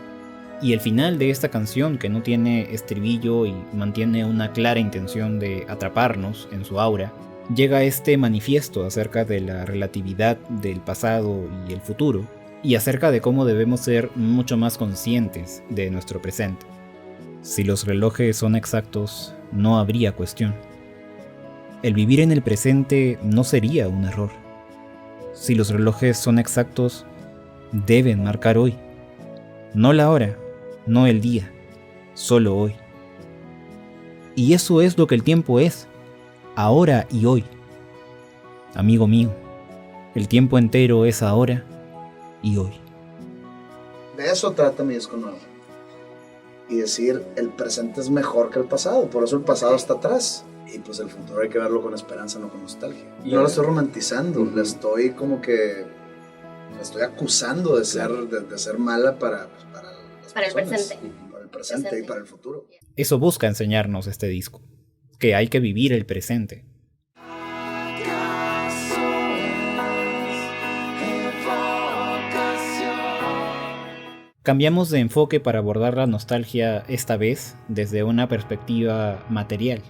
Y el final de esta canción, que no tiene estribillo y mantiene una clara intención de atraparnos en su aura, llega a este manifiesto acerca de la relatividad del pasado y el futuro, y acerca de cómo debemos ser mucho más conscientes de nuestro presente. Si los relojes son exactos, no habría cuestión. El vivir en el presente no sería un error. Si los relojes son exactos, deben marcar hoy. No la hora, no el día, solo hoy. Y eso es lo que el tiempo es, ahora y hoy. Amigo mío, el tiempo entero es ahora y hoy. De eso trata mi disco nuevo. Y decir, el presente es mejor que el pasado, por eso el pasado está atrás. Y pues el futuro hay que verlo con esperanza, no con nostalgia. No lo estoy romantizando, le estoy como que... me estoy acusando de ser mala para el presente. Para el presente y para el futuro. Eso busca enseñarnos este disco, que hay que vivir el presente. Cambiamos de enfoque para abordar la nostalgia esta vez desde una perspectiva material.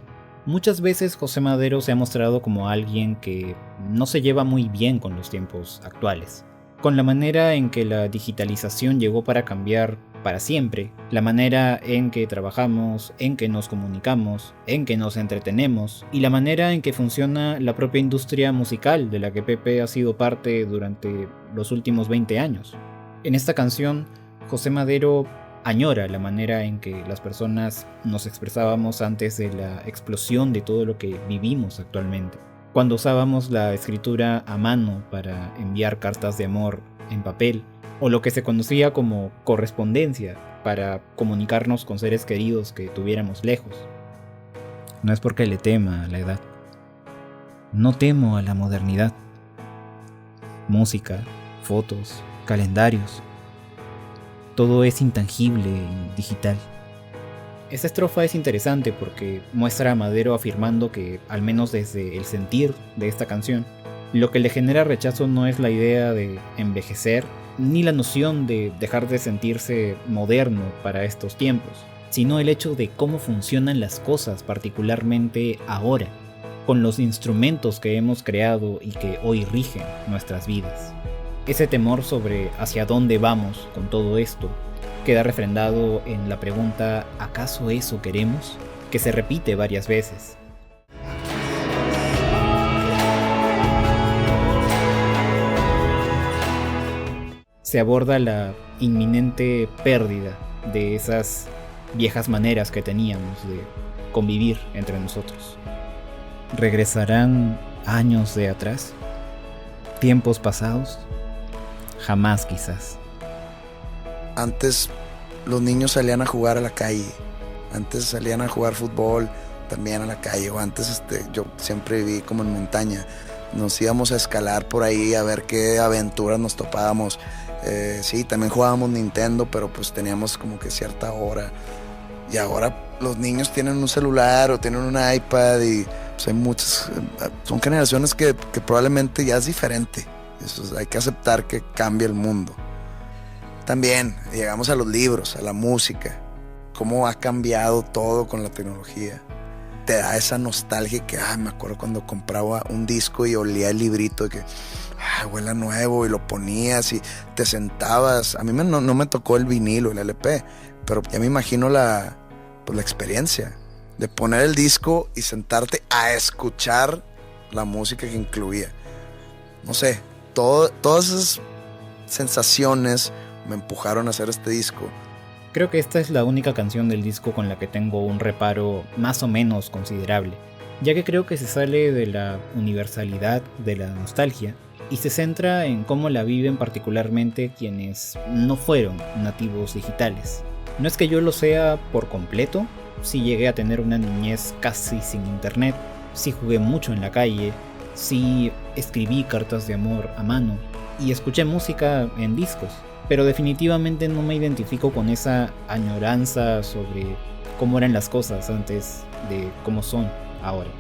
Muchas veces José Madero se ha mostrado como alguien que no se lleva muy bien con los tiempos actuales, con la manera en que la digitalización llegó para cambiar para siempre, la manera en que trabajamos, en que nos comunicamos, en que nos entretenemos y la manera en que funciona la propia industria musical de la que Pepe ha sido parte durante los últimos 20 años. En esta canción, José Madero añora la manera en que las personas nos expresábamos antes de la explosión de todo lo que vivimos actualmente. Cuando usábamos la escritura a mano para enviar cartas de amor en papel, o lo que se conocía como correspondencia para comunicarnos con seres queridos que tuviéramos lejos. No es porque le tema a la edad. No temo a la modernidad. Música, fotos, calendarios. Todo es intangible y digital. Esta estrofa es interesante porque muestra a Madero afirmando que, al menos desde el sentir de esta canción, lo que le genera rechazo no es la idea de envejecer, ni la noción de dejar de sentirse moderno para estos tiempos, sino el hecho de cómo funcionan las cosas particularmente ahora, con los instrumentos que hemos creado y que hoy rigen nuestras vidas. Ese temor sobre hacia dónde vamos con todo esto queda refrendado en la pregunta ¿acaso eso queremos?, que se repite varias veces. Se aborda la inminente pérdida de esas viejas maneras que teníamos de convivir entre nosotros. ¿Regresarán años de atrás? ¿Tiempos pasados? Jamás, quizás. Antes los niños salían a jugar a la calle, antes salían a jugar fútbol también a la calle, o antes yo siempre viví como en montaña, nos íbamos a escalar por ahí a ver qué aventuras nos topábamos. Sí, también jugábamos Nintendo, pero pues teníamos como que cierta hora. Y ahora los niños tienen un celular o tienen un iPad y pues hay muchas, son generaciones que probablemente ya es diferente. Eso, hay que aceptar que cambia el mundo. También llegamos a los libros, a la música, cómo ha cambiado todo con la tecnología. Te da esa nostalgia que, me acuerdo cuando compraba un disco y olía el librito, que huele a nuevo, y lo ponías y te sentabas. A mí no me tocó el vinilo, el LP, pero ya me imagino la experiencia de poner el disco y sentarte a escuchar la música que incluía. No sé, todas esas sensaciones me empujaron a hacer este disco. Creo que esta es la única canción del disco con la que tengo un reparo más o menos considerable, ya que creo que se sale de la universalidad de la nostalgia y se centra en cómo la viven particularmente quienes no fueron nativos digitales. No es que yo lo sea por completo, sí llegué a tener una niñez casi sin internet, sí jugué mucho en la calle, sí escribí cartas de amor a mano y escuché música en discos, pero definitivamente no me identifico con esa añoranza sobre cómo eran las cosas antes de cómo son ahora.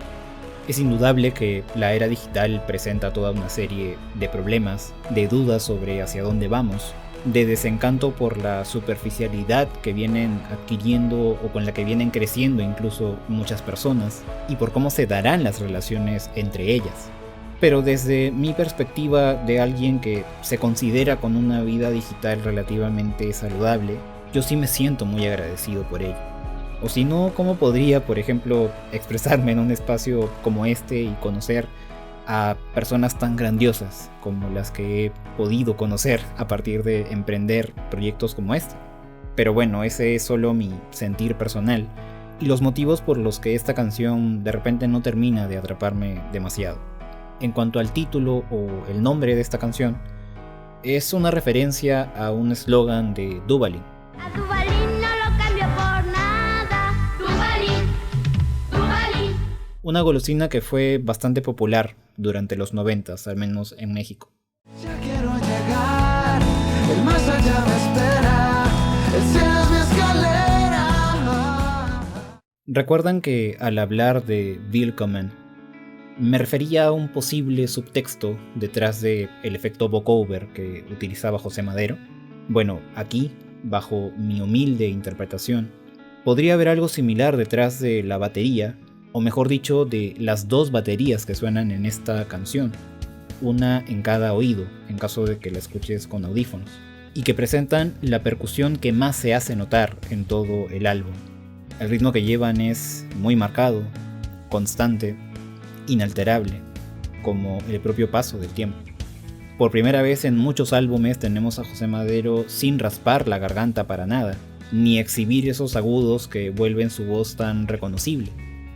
Es indudable que la era digital presenta toda una serie de problemas, de dudas sobre hacia dónde vamos, de desencanto por la superficialidad que vienen adquiriendo o con la que vienen creciendo incluso muchas personas, y por cómo se darán las relaciones entre ellas. Pero desde mi perspectiva de alguien que se considera con una vida digital relativamente saludable, yo sí me siento muy agradecido por ello. O si no, ¿cómo podría, por ejemplo, expresarme en un espacio como este y conocer a personas tan grandiosas como las que he podido conocer a partir de emprender proyectos como este? Pero bueno, ese es solo mi sentir personal y los motivos por los que esta canción de repente no termina de atraparme demasiado. En cuanto al título o el nombre de esta canción, es una referencia a un eslogan de Duvalin. A Duvalin no lo cambio por nada. Duvalin, Duvalin. Una golosina que fue bastante popular durante los 90s, al menos en México. Ya quiero llegar, el más allá me espera, el cielo es mi escalera. ¿Recuerdan que al hablar de Willkommen me refería a un posible subtexto detrás del efecto vocoder que utilizaba José Madero? Bueno, aquí, bajo mi humilde interpretación, podría haber algo similar detrás de la batería, o mejor dicho, de las dos baterías que suenan en esta canción, una en cada oído, en caso de que la escuches con audífonos, y que presentan la percusión que más se hace notar en todo el álbum. El ritmo que llevan es muy marcado, constante, inalterable, como el propio paso del tiempo. Por primera vez en muchos álbumes tenemos a José Madero sin raspar la garganta para nada, ni exhibir esos agudos que vuelven su voz tan reconocible.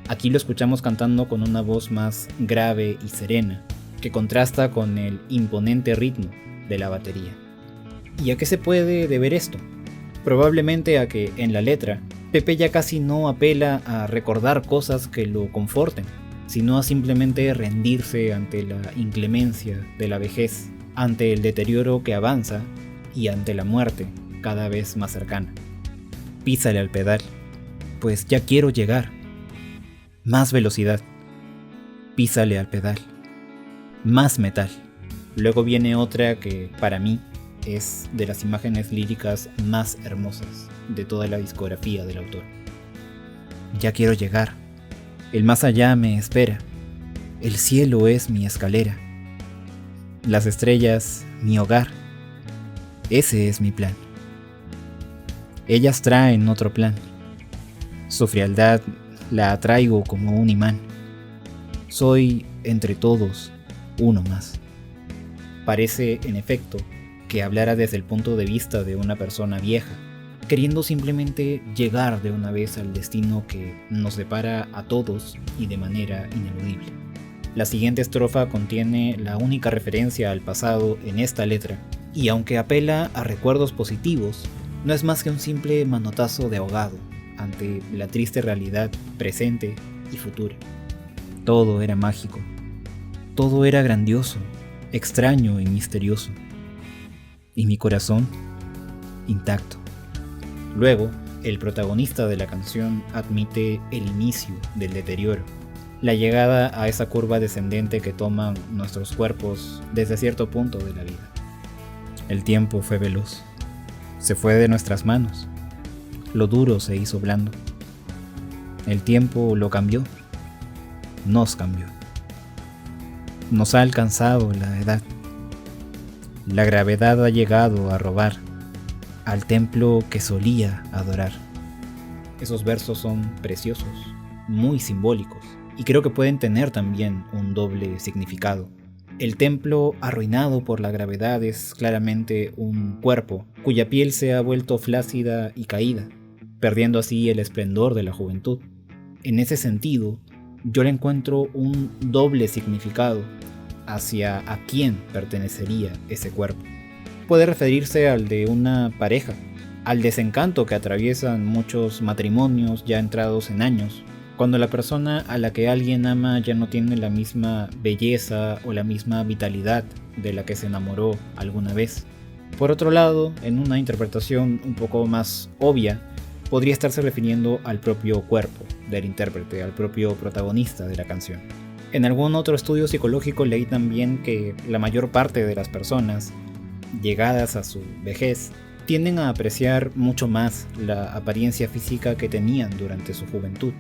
Aquí lo escuchamos cantando con una voz más grave y serena, que contrasta con el imponente ritmo de la batería. ¿Y a qué se puede deber esto? Probablemente a que en la letra, Pepe ya casi no apela a recordar cosas que lo conforten, sino a simplemente rendirse ante la inclemencia de la vejez, ante el deterioro que avanza y ante la muerte cada vez más cercana. Písale al pedal, pues ya quiero llegar. Más velocidad. Písale al pedal. Más metal. Luego viene otra que, para mí, es de las imágenes líricas más hermosas de toda la discografía del autor. Ya quiero llegar. El más allá me espera. El cielo es mi escalera. Las estrellas, mi hogar. Ese es mi plan. Ellas traen otro plan. Su frialdad la atraigo como un imán. Soy, entre todos, uno más. Parece, en efecto, que hablara desde el punto de vista de una persona vieja, queriendo simplemente llegar de una vez al destino que nos separa a todos y de manera ineludible. La siguiente estrofa contiene la única referencia al pasado en esta letra, y aunque apela a recuerdos positivos, no es más que un simple manotazo de ahogado ante la triste realidad presente y futura. Todo era mágico, todo era grandioso, extraño y misterioso, y mi corazón intacto. Luego, el protagonista de la canción admite el inicio del deterioro, la llegada a esa curva descendente que toman nuestros cuerpos desde cierto punto de la vida. El tiempo fue veloz, se fue de nuestras manos, lo duro se hizo blando. El tiempo lo cambió, nos cambió. Nos ha alcanzado la edad. La gravedad ha llegado a robar al templo que solía adorar. Esos versos son preciosos, muy simbólicos, y creo que pueden tener también un doble significado. El templo arruinado por la gravedad es claramente un cuerpo cuya piel se ha vuelto flácida y caída, perdiendo así el esplendor de la juventud. En ese sentido, yo le encuentro un doble significado hacia a quién pertenecería ese cuerpo. Puede referirse al de una pareja, al desencanto que atraviesan muchos matrimonios ya entrados en años, cuando la persona a la que alguien ama ya no tiene la misma belleza o la misma vitalidad de la que se enamoró alguna vez. Por otro lado, en una interpretación un poco más obvia, podría estarse refiriendo al propio cuerpo del intérprete, al propio protagonista de la canción. En algún otro estudio psicológico leí también que la mayor parte de las personas, llegadas a su vejez, tienden a apreciar mucho más la apariencia física que tenían durante su juventud,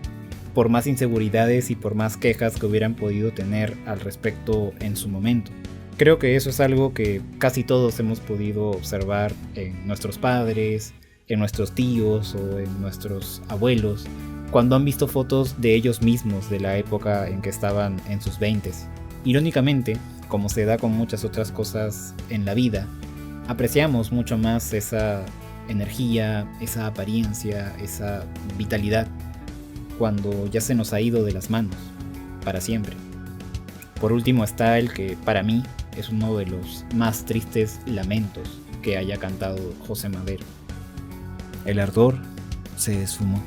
por más inseguridades y por más quejas que hubieran podido tener al respecto en su momento. Creo que eso es algo que casi todos hemos podido observar en nuestros padres, en nuestros tíos o en nuestros abuelos, cuando han visto fotos de ellos mismos de la época en que estaban en sus 20s. Irónicamente, como se da con muchas otras cosas en la vida, apreciamos mucho más esa energía, esa apariencia, esa vitalidad, cuando ya se nos ha ido de las manos, para siempre. Por último está el que para mí es uno de los más tristes lamentos que haya cantado José Madero. El ardor se esfumó.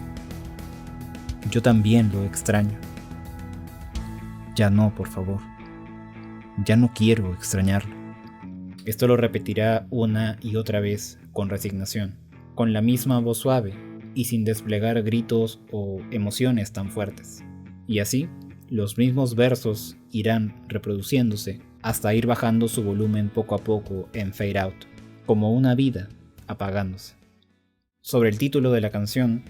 Yo también lo extraño. Ya no, por favor. Ya no quiero extrañarlo. Esto lo repetirá una y otra vez con resignación, con la misma voz suave y sin desplegar gritos o emociones tan fuertes. Y así, los mismos versos irán reproduciéndose hasta ir bajando su volumen poco a poco en fade out, como una vida apagándose. Sobre el título de la canción,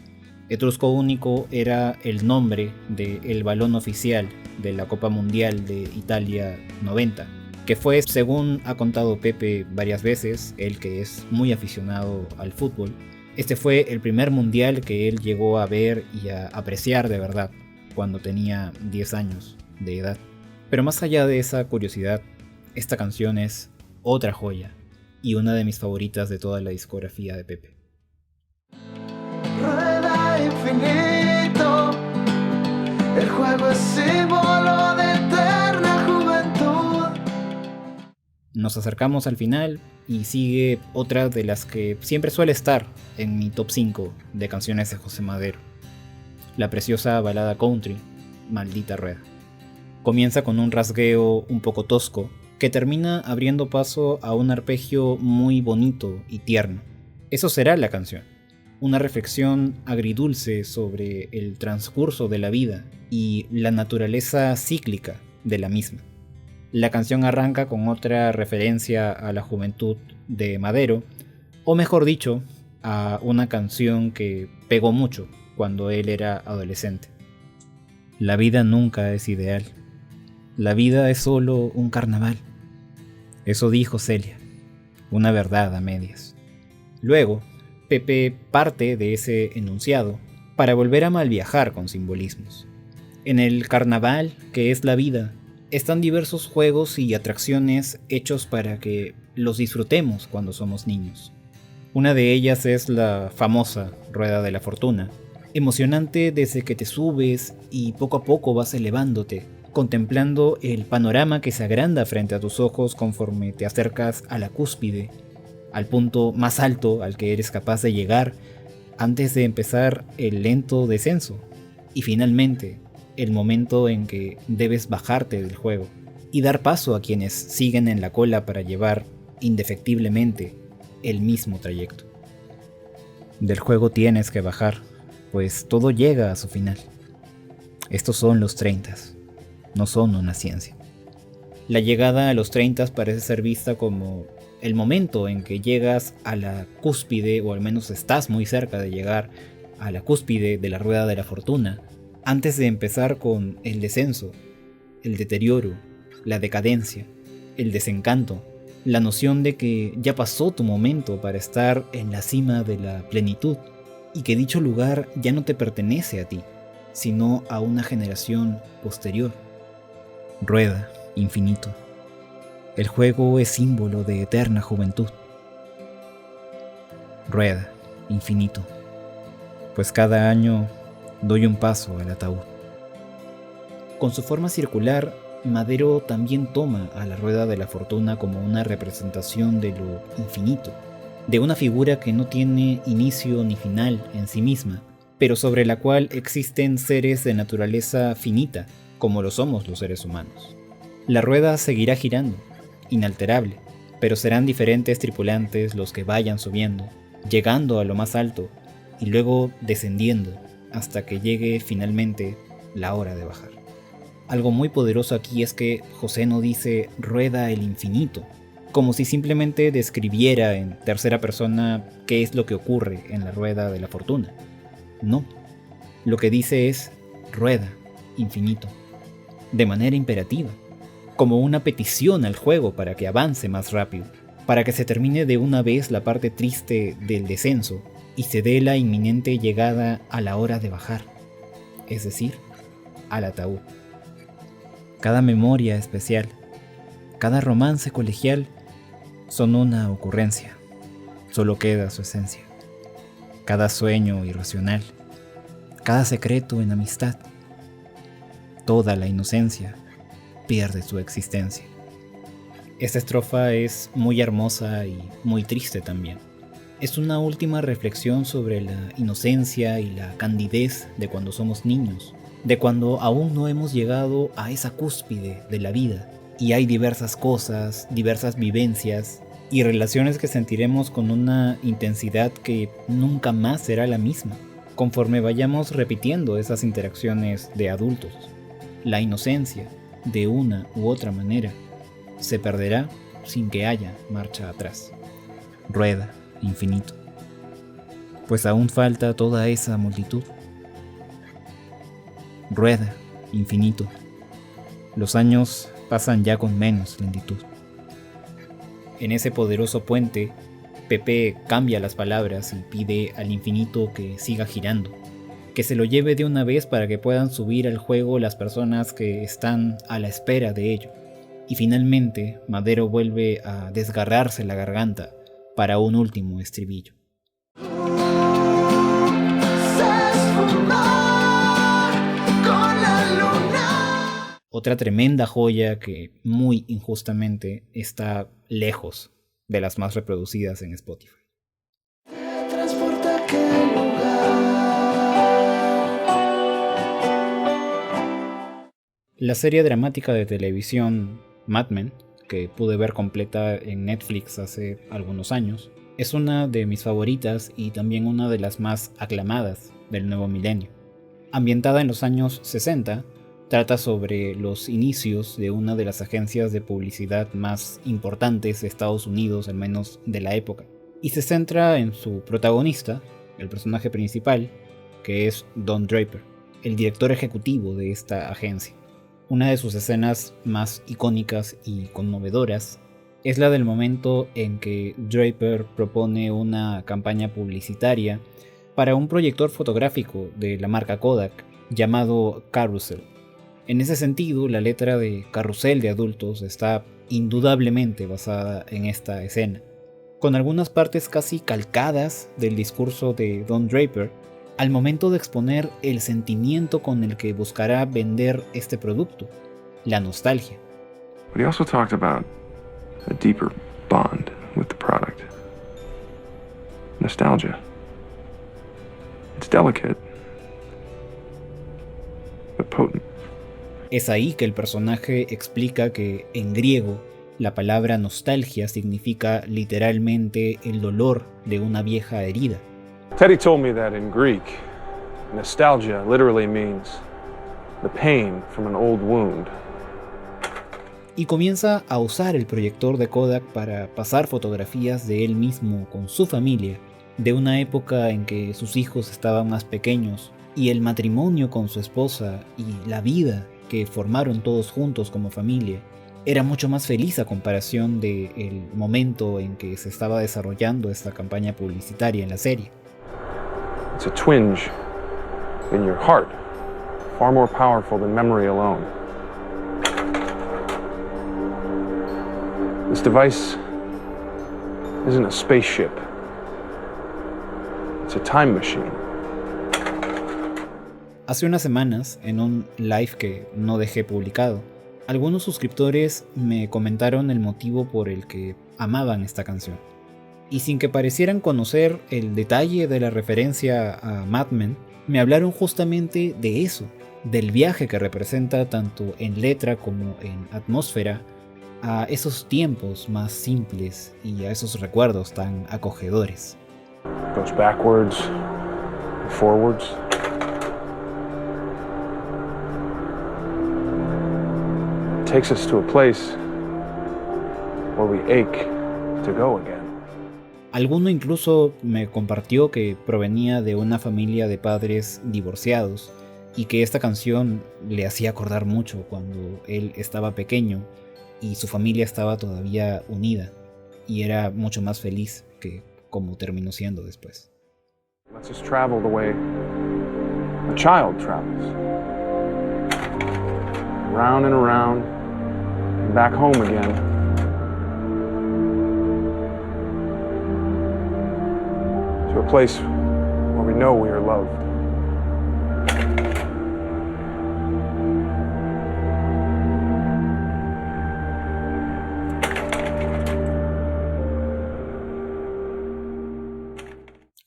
Etrusco Único era el nombre del balón oficial de la Copa Mundial de Italia 90, que fue, según ha contado Pepe varias veces, él que es muy aficionado al fútbol, este fue el primer mundial que él llegó a ver y a apreciar de verdad cuando tenía 10 años de edad. Pero más allá de esa curiosidad, esta canción es otra joya y una de mis favoritas de toda la discografía de Pepe. Rueda infinito, el juego es símbolo de eterna juventud. Nos acercamos al final y sigue otra de las que siempre suele estar en mi top 5 de canciones de José Madero, la preciosa balada country, Maldita Rueda. Comienza con un rasgueo un poco tosco que termina abriendo paso a un arpegio muy bonito y tierno. Eso será la canción, una reflexión agridulce sobre el transcurso de la vida y la naturaleza cíclica de la misma. La canción arranca con otra referencia a la juventud de Madero, o mejor dicho, a una canción que pegó mucho cuando él era adolescente. La vida nunca es ideal. La vida es solo un carnaval. Eso dijo Celia, una verdad a medias. Luego, Pepe parte de ese enunciado para volver a malviajar con simbolismos. En el carnaval, que es la vida, están diversos juegos y atracciones hechos para que los disfrutemos cuando somos niños. Una de ellas es la famosa Rueda de la Fortuna, emocionante desde que te subes y poco a poco vas elevándote, contemplando el panorama que se agranda frente a tus ojos conforme te acercas a la cúspide, al punto más alto al que eres capaz de llegar antes de empezar el lento descenso, y finalmente el momento en que debes bajarte del juego y dar paso a quienes siguen en la cola para llevar indefectiblemente el mismo trayecto. Del juego tienes que bajar, pues todo llega a su final. Estos son los 30s, no son una ciencia. La llegada a los 30s parece ser vista como el momento en que llegas a la cúspide, o al menos estás muy cerca de llegar a la cúspide de la rueda de la fortuna, antes de empezar con el descenso, el deterioro, la decadencia, el desencanto, la noción de que ya pasó tu momento para estar en la cima de la plenitud y que dicho lugar ya no te pertenece a ti, sino a una generación posterior. Rueda, infinito, El juego es símbolo de eterna juventud. Rueda, infinito, pues cada año doy un paso al ataúd. Con su forma circular, Madero también toma a la rueda de la fortuna como una representación de lo infinito, de una figura que no tiene inicio ni final en sí misma, pero sobre la cual existen seres de naturaleza finita, como lo somos los seres humanos. La rueda seguirá girando, inalterable, pero serán diferentes tripulantes los que vayan subiendo, llegando a lo más alto y luego descendiendo hasta que llegue finalmente la hora de bajar. Algo muy poderoso aquí es que José no dice rueda el infinito, como si simplemente describiera en tercera persona qué es lo que ocurre en la rueda de la fortuna. No, lo que dice es rueda, infinito, de manera imperativa, como una petición al juego para que avance más rápido, para que se termine de una vez la parte triste del descenso y se dé la inminente llegada a la hora de bajar, es decir, al ataúd. Cada memoria especial, cada romance colegial son una ocurrencia, solo queda su esencia. Cada sueño irracional, cada secreto en amistad, toda la inocencia pierde su existencia. Esta estrofa es muy hermosa y muy triste también. Es una última reflexión sobre la inocencia y la candidez de cuando somos niños, de cuando aún no hemos llegado a esa cúspide de la vida y hay diversas cosas, diversas vivencias y relaciones que sentiremos con una intensidad que nunca más será la misma, conforme vayamos repitiendo esas interacciones de adultos. La inocencia, de una u otra manera, se perderá sin que haya marcha atrás. Rueda, infinito. Pues aún falta toda esa multitud. Rueda, infinito. Los años pasan ya con menos lentitud. En ese poderoso puente, Pepe cambia las palabras y pide al infinito que siga girando, que se lo lleve de una vez para que puedan subir al juego las personas que están a la espera de ello. Y finalmente, Madero vuelve a desgarrarse la garganta para un último estribillo. Otra tremenda joya que muy injustamente está lejos de las más reproducidas en Spotify. La serie dramática de televisión Mad Men, que pude ver completa en Netflix hace algunos años, es una de mis favoritas y también una de las más aclamadas del nuevo milenio. Ambientada en los años 60, trata sobre los inicios de una de las agencias de publicidad más importantes de Estados Unidos, al menos de la época, y se centra en su protagonista, el personaje principal, que es Don Draper, el director ejecutivo de esta agencia. Una de sus escenas más icónicas y conmovedoras es la del momento en que Draper propone una campaña publicitaria para un proyector fotográfico de la marca Kodak llamado Carousel. En ese sentido, la letra de Carrusel de Adultos está indudablemente basada en esta escena, con algunas partes casi calcadas del discurso de Don Draper al momento de exponer el sentimiento con el que buscará vender este producto, la nostalgia. But he also talked about a deeper bond with the product. Nostalgia. It's delicate, but potent. Es ahí que el personaje explica que en griego la palabra nostalgia significa literalmente el dolor de una vieja herida. Teddy told me that in Greek, nostalgia literally means the pain from an old wound. Y comienza a usar el proyector de Kodak para pasar fotografías de él mismo con su familia, de una época en que sus hijos estaban más pequeños y el matrimonio con su esposa y la vida que formaron todos juntos como familia era mucho más feliz a comparación del momento en que se estaba desarrollando esta campaña publicitaria en la serie. It's a twinge in your heart, far more powerful than memory alone. This device isn't a spaceship. It's a time machine. Hace unas semanas, en un live que no dejé publicado, algunos suscriptores me comentaron el motivo por el que amaban esta canción. Y sin que parecieran conocer el detalle de la referencia a Mad Men, me hablaron justamente de eso, del viaje que representa tanto en letra como en atmósfera a esos tiempos más simples y a esos recuerdos tan acogedores. Goes backwards, forwards. Takes us to a place where we ache to go again. Alguno incluso me compartió que provenía de una familia de padres divorciados y que esta canción le hacía acordar mucho cuando él estaba pequeño y su familia estaba todavía unida y era mucho más feliz que como terminó siendo después. Let's just travel the way a child travels. Round and around, and back home again. To a place where we know we are loved.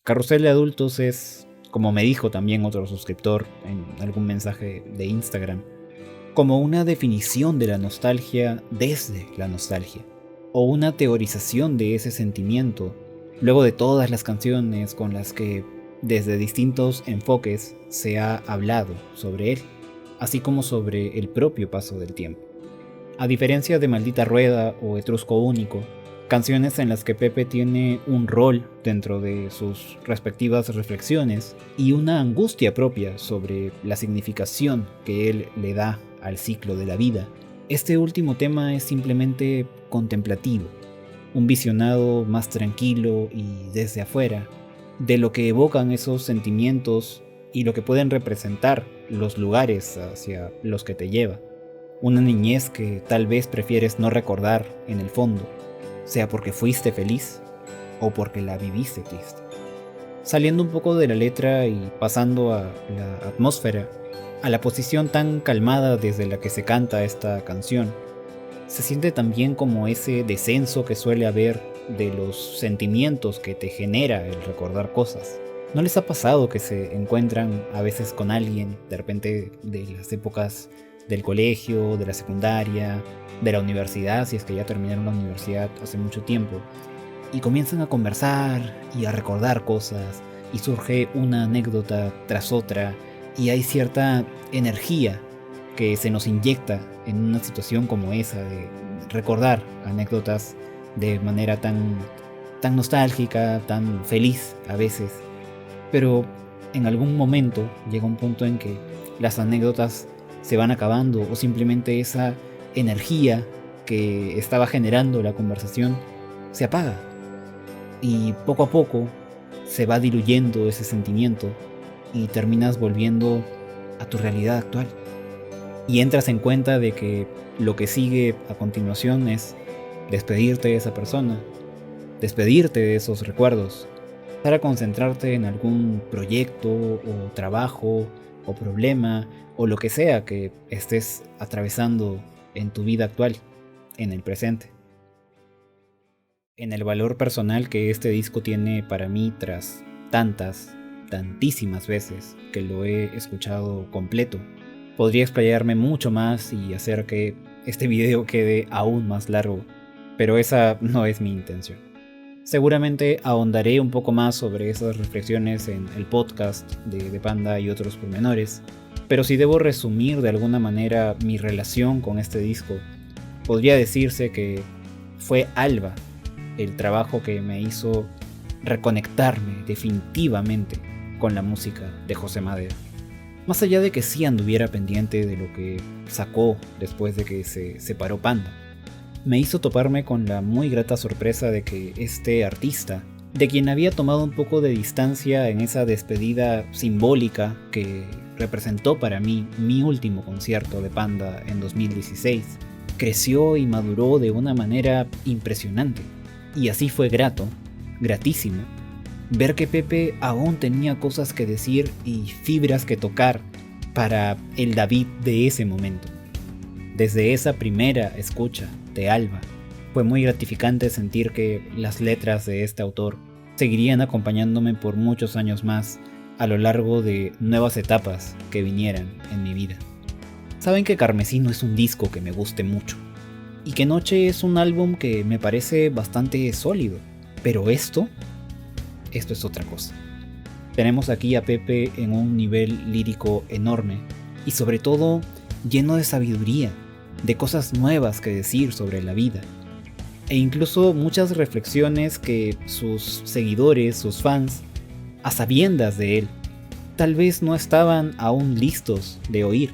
Carrusel de Adultos es, como me dijo también otro suscriptor en algún mensaje de Instagram, como una definición de la nostalgia desde la nostalgia, o una teorización de ese sentimiento, luego de todas las canciones con las que desde distintos enfoques se ha hablado sobre él, así como sobre el propio paso del tiempo. A diferencia de Maldita Rueda o Etrusco Único, canciones en las que Pepe tiene un rol dentro de sus respectivas reflexiones y una angustia propia sobre la significación que él le da al ciclo de la vida, este último tema es simplemente contemplativo, un visionado más tranquilo y desde afuera, de lo que evocan esos sentimientos y lo que pueden representar los lugares hacia los que te lleva. Una niñez que tal vez prefieres no recordar en el fondo, sea porque fuiste feliz o porque la viviste triste. Saliendo un poco de la letra y pasando a la atmósfera, a la posición tan calmada desde la que se canta esta canción, se siente también como ese descenso que suele haber de los sentimientos que te genera el recordar cosas. ¿No les ha pasado que se encuentran a veces con alguien, de repente de las épocas del colegio, de la secundaria, de la universidad, si es que ya terminaron la universidad hace mucho tiempo, y comienzan a conversar y a recordar cosas, y surge una anécdota tras otra, y hay cierta energía que se nos inyecta en una situación como esa de recordar anécdotas de manera tan nostálgica, tan feliz a veces? Pero en algún momento llega un punto en que las anécdotas se van acabando o simplemente esa energía que estaba generando la conversación se apaga y poco a poco se va diluyendo ese sentimiento y terminas volviendo a tu realidad actual y entras en cuenta de que lo que sigue a continuación es despedirte de esa persona, despedirte de esos recuerdos, empezar a concentrarte en algún proyecto o trabajo o problema o lo que sea que estés atravesando en tu vida actual, en el presente. En el valor personal que este disco tiene para mí tras tantísimas veces que lo he escuchado completo, podría explayarme mucho más y hacer que este video quede aún más largo, pero esa no es mi intención. Seguramente ahondaré un poco más sobre esas reflexiones en el podcast de Panda y otros pormenores, pero si debo resumir de alguna manera mi relación con este disco, podría decirse que fue Alba el trabajo que me hizo reconectarme definitivamente con la música de José Madero. Más allá de que sí anduviera pendiente de lo que sacó después de que se separó Panda, me hizo toparme con la muy grata sorpresa de que este artista, de quien había tomado un poco de distancia en esa despedida simbólica que representó para mí mi último concierto de Panda en 2016, creció y maduró de una manera impresionante. Y así fue gratísimo, ver que Pepe aún tenía cosas que decir y fibras que tocar para el David de ese momento. Desde esa primera escucha de Alba, fue muy gratificante sentir que las letras de este autor seguirían acompañándome por muchos años más a lo largo de nuevas etapas que vinieran en mi vida. Saben que Carmesí no es un disco que me guste mucho, y que Noche es un álbum que me parece bastante sólido, pero esto es otra cosa. Tenemos aquí a Pepe en un nivel lírico enorme, y sobre todo lleno de sabiduría, de cosas nuevas que decir sobre la vida, e incluso muchas reflexiones que sus seguidores, sus fans, a sabiendas de él, tal vez no estaban aún listos de oír,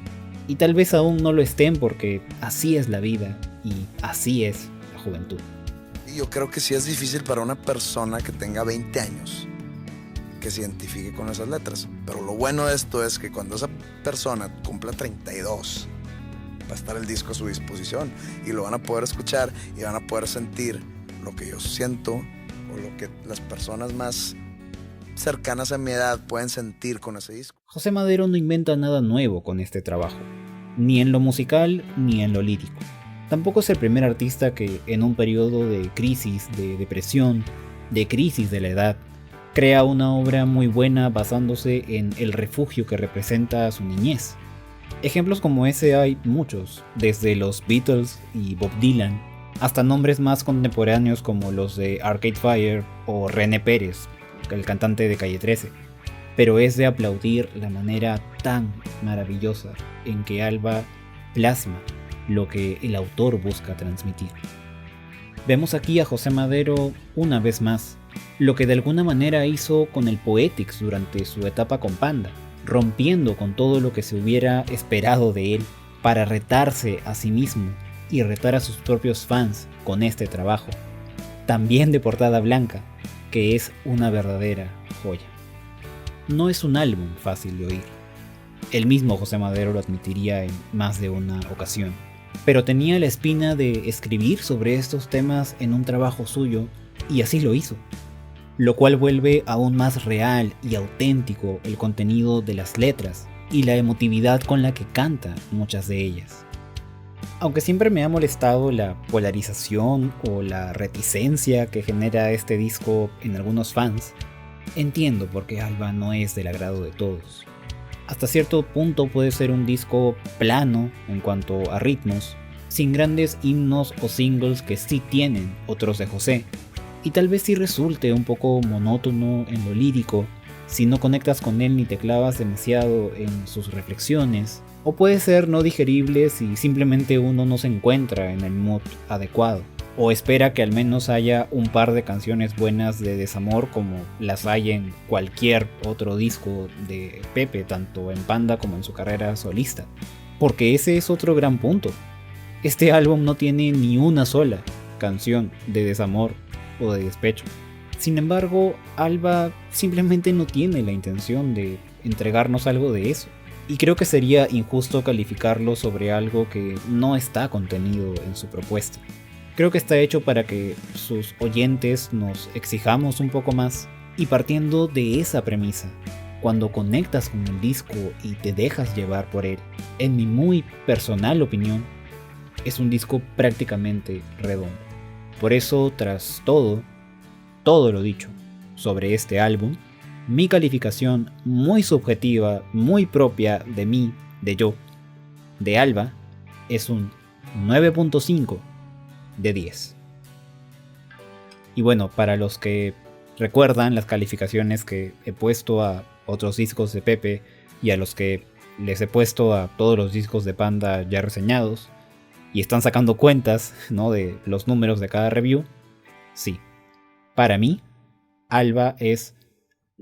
y tal vez aún no lo estén porque así es la vida y así es la juventud. Y yo creo que sí es difícil para una persona que tenga 20 años que se identifique con esas letras, pero lo bueno de esto es que cuando esa persona cumpla 32 va a estar el disco a su disposición y lo van a poder escuchar y van a poder sentir lo que yo siento o lo que las personas más cercanas a mi edad pueden sentir con ese disco. José Madero no inventa nada nuevo con este trabajo, ni en lo musical ni en lo lírico. Tampoco es el primer artista que en un periodo de crisis, de depresión, de crisis de la edad, crea una obra muy buena basándose en el refugio que representa su niñez. Ejemplos como ese hay muchos, desde los Beatles y Bob Dylan, hasta nombres más contemporáneos como los de Arcade Fire o René Pérez, el cantante de Calle 13. Pero es de aplaudir la manera tan maravillosa en que Alba plasma lo que el autor busca transmitir. Vemos aquí a José Madero una vez más, lo que de alguna manera hizo con el Poetics durante su etapa con Panda, rompiendo con todo lo que se hubiera esperado de él para retarse a sí mismo y retar a sus propios fans con este trabajo, también de portada blanca, que es una verdadera joya. No es un álbum fácil de oír, el mismo José Madero lo admitiría en más de una ocasión, pero tenía la espina de escribir sobre estos temas en un trabajo suyo y así lo hizo, lo cual vuelve aún más real y auténtico el contenido de las letras y la emotividad con la que canta muchas de ellas. Aunque siempre me ha molestado la polarización o la reticencia que genera este disco en algunos fans, entiendo por qué Alba no es del agrado de todos. Hasta cierto punto puede ser un disco plano en cuanto a ritmos, sin grandes himnos o singles que sí tienen otros de José, y tal vez sí resulte un poco monótono en lo lírico si no conectas con él ni te clavas demasiado en sus reflexiones, o puede ser no digerible si simplemente uno no se encuentra en el mood adecuado, o espera que al menos haya un par de canciones buenas de desamor como las hay en cualquier otro disco de Pepe, tanto en Panda como en su carrera solista, porque ese es otro gran punto. Este álbum no tiene ni una sola canción de desamor o de despecho. Sin embargo, Alba simplemente no tiene la intención de entregarnos algo de eso. Y creo que sería injusto calificarlo sobre algo que no está contenido en su propuesta. Creo que está hecho para que sus oyentes nos exijamos un poco más, y partiendo de esa premisa, cuando conectas con el disco y te dejas llevar por él, en mi muy personal opinión, es un disco prácticamente redondo. Por eso, tras todo lo dicho sobre este álbum, mi calificación muy subjetiva, muy propia de mí, de yo, de Alba, es un 9.5 de 10. Y bueno, para los que recuerdan las calificaciones que he puesto a otros discos de Pepe y a los que les he puesto a todos los discos de Panda ya reseñados, y están sacando cuentas, ¿no?, de los números de cada review, sí, para mí, Alba es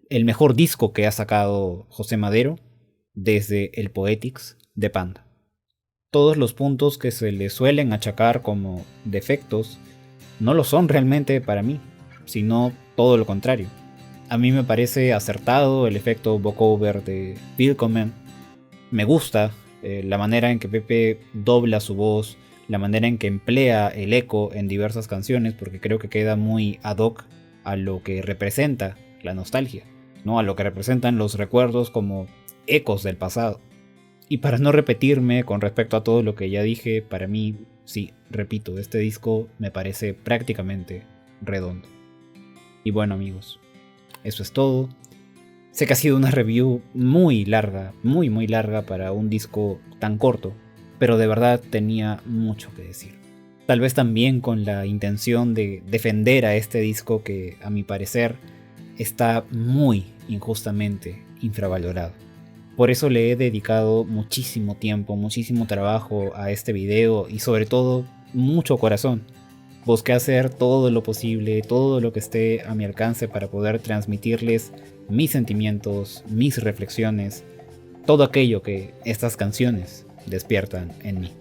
el mejor disco que ha sacado José Madero desde el Poetics de Panda. Todos los puntos que se le suelen achacar como defectos no lo son realmente para mí, sino todo lo contrario. A mí me parece acertado el efecto vocover de Willkommen. Me gusta la manera en que Pepe dobla su voz, la manera en que emplea el eco en diversas canciones, porque creo que queda muy ad hoc a lo que representa la nostalgia, ¿no? A lo que representan los recuerdos como ecos del pasado. Y para no repetirme con respecto a todo lo que ya dije, para mí, sí, repito, este disco me parece prácticamente redondo. Y bueno, amigos, eso es todo. Sé que ha sido una review muy larga, muy larga para un disco tan corto, pero de verdad tenía mucho que decir. Tal vez también con la intención de defender a este disco que, a mi parecer, está muy injustamente infravalorado. Por eso le he dedicado muchísimo tiempo, muchísimo trabajo a este video y sobre todo mucho corazón. Busqué hacer todo lo posible, todo lo que esté a mi alcance para poder transmitirles mis sentimientos, mis reflexiones, todo aquello que estas canciones despiertan en mí.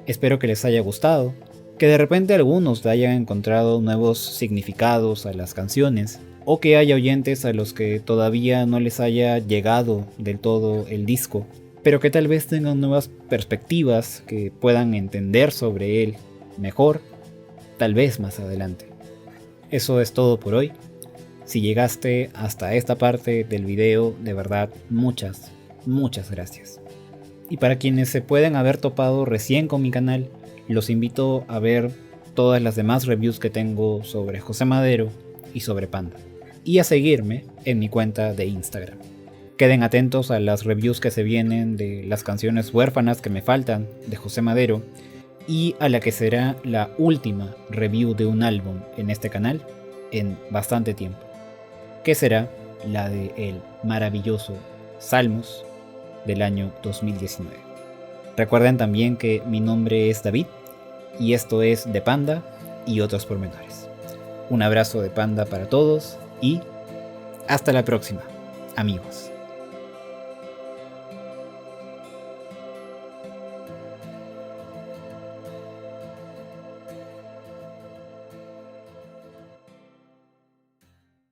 Espero que les haya gustado, que de repente algunos hayan encontrado nuevos significados a las canciones, o que haya oyentes a los que todavía no les haya llegado del todo el disco, pero que tal vez tengan nuevas perspectivas, que puedan entender sobre él mejor, tal vez más adelante. Eso es todo por hoy. Si llegaste hasta esta parte del video, de verdad, muchas gracias. Y para quienes se pueden haber topado recién con mi canal, los invito a ver todas las demás reviews que tengo sobre José Madero y sobre Panda, y a seguirme en mi cuenta de Instagram. Queden atentos a las reviews que se vienen de las canciones huérfanas que me faltan de José Madero, y a la que será la última review de un álbum en este canal en bastante tiempo, que será la de el maravilloso Salmos del año 2019. Recuerden también que mi nombre es David y esto es De Panda y otros pormenores. Un abrazo de Panda para todos y hasta la próxima, amigos.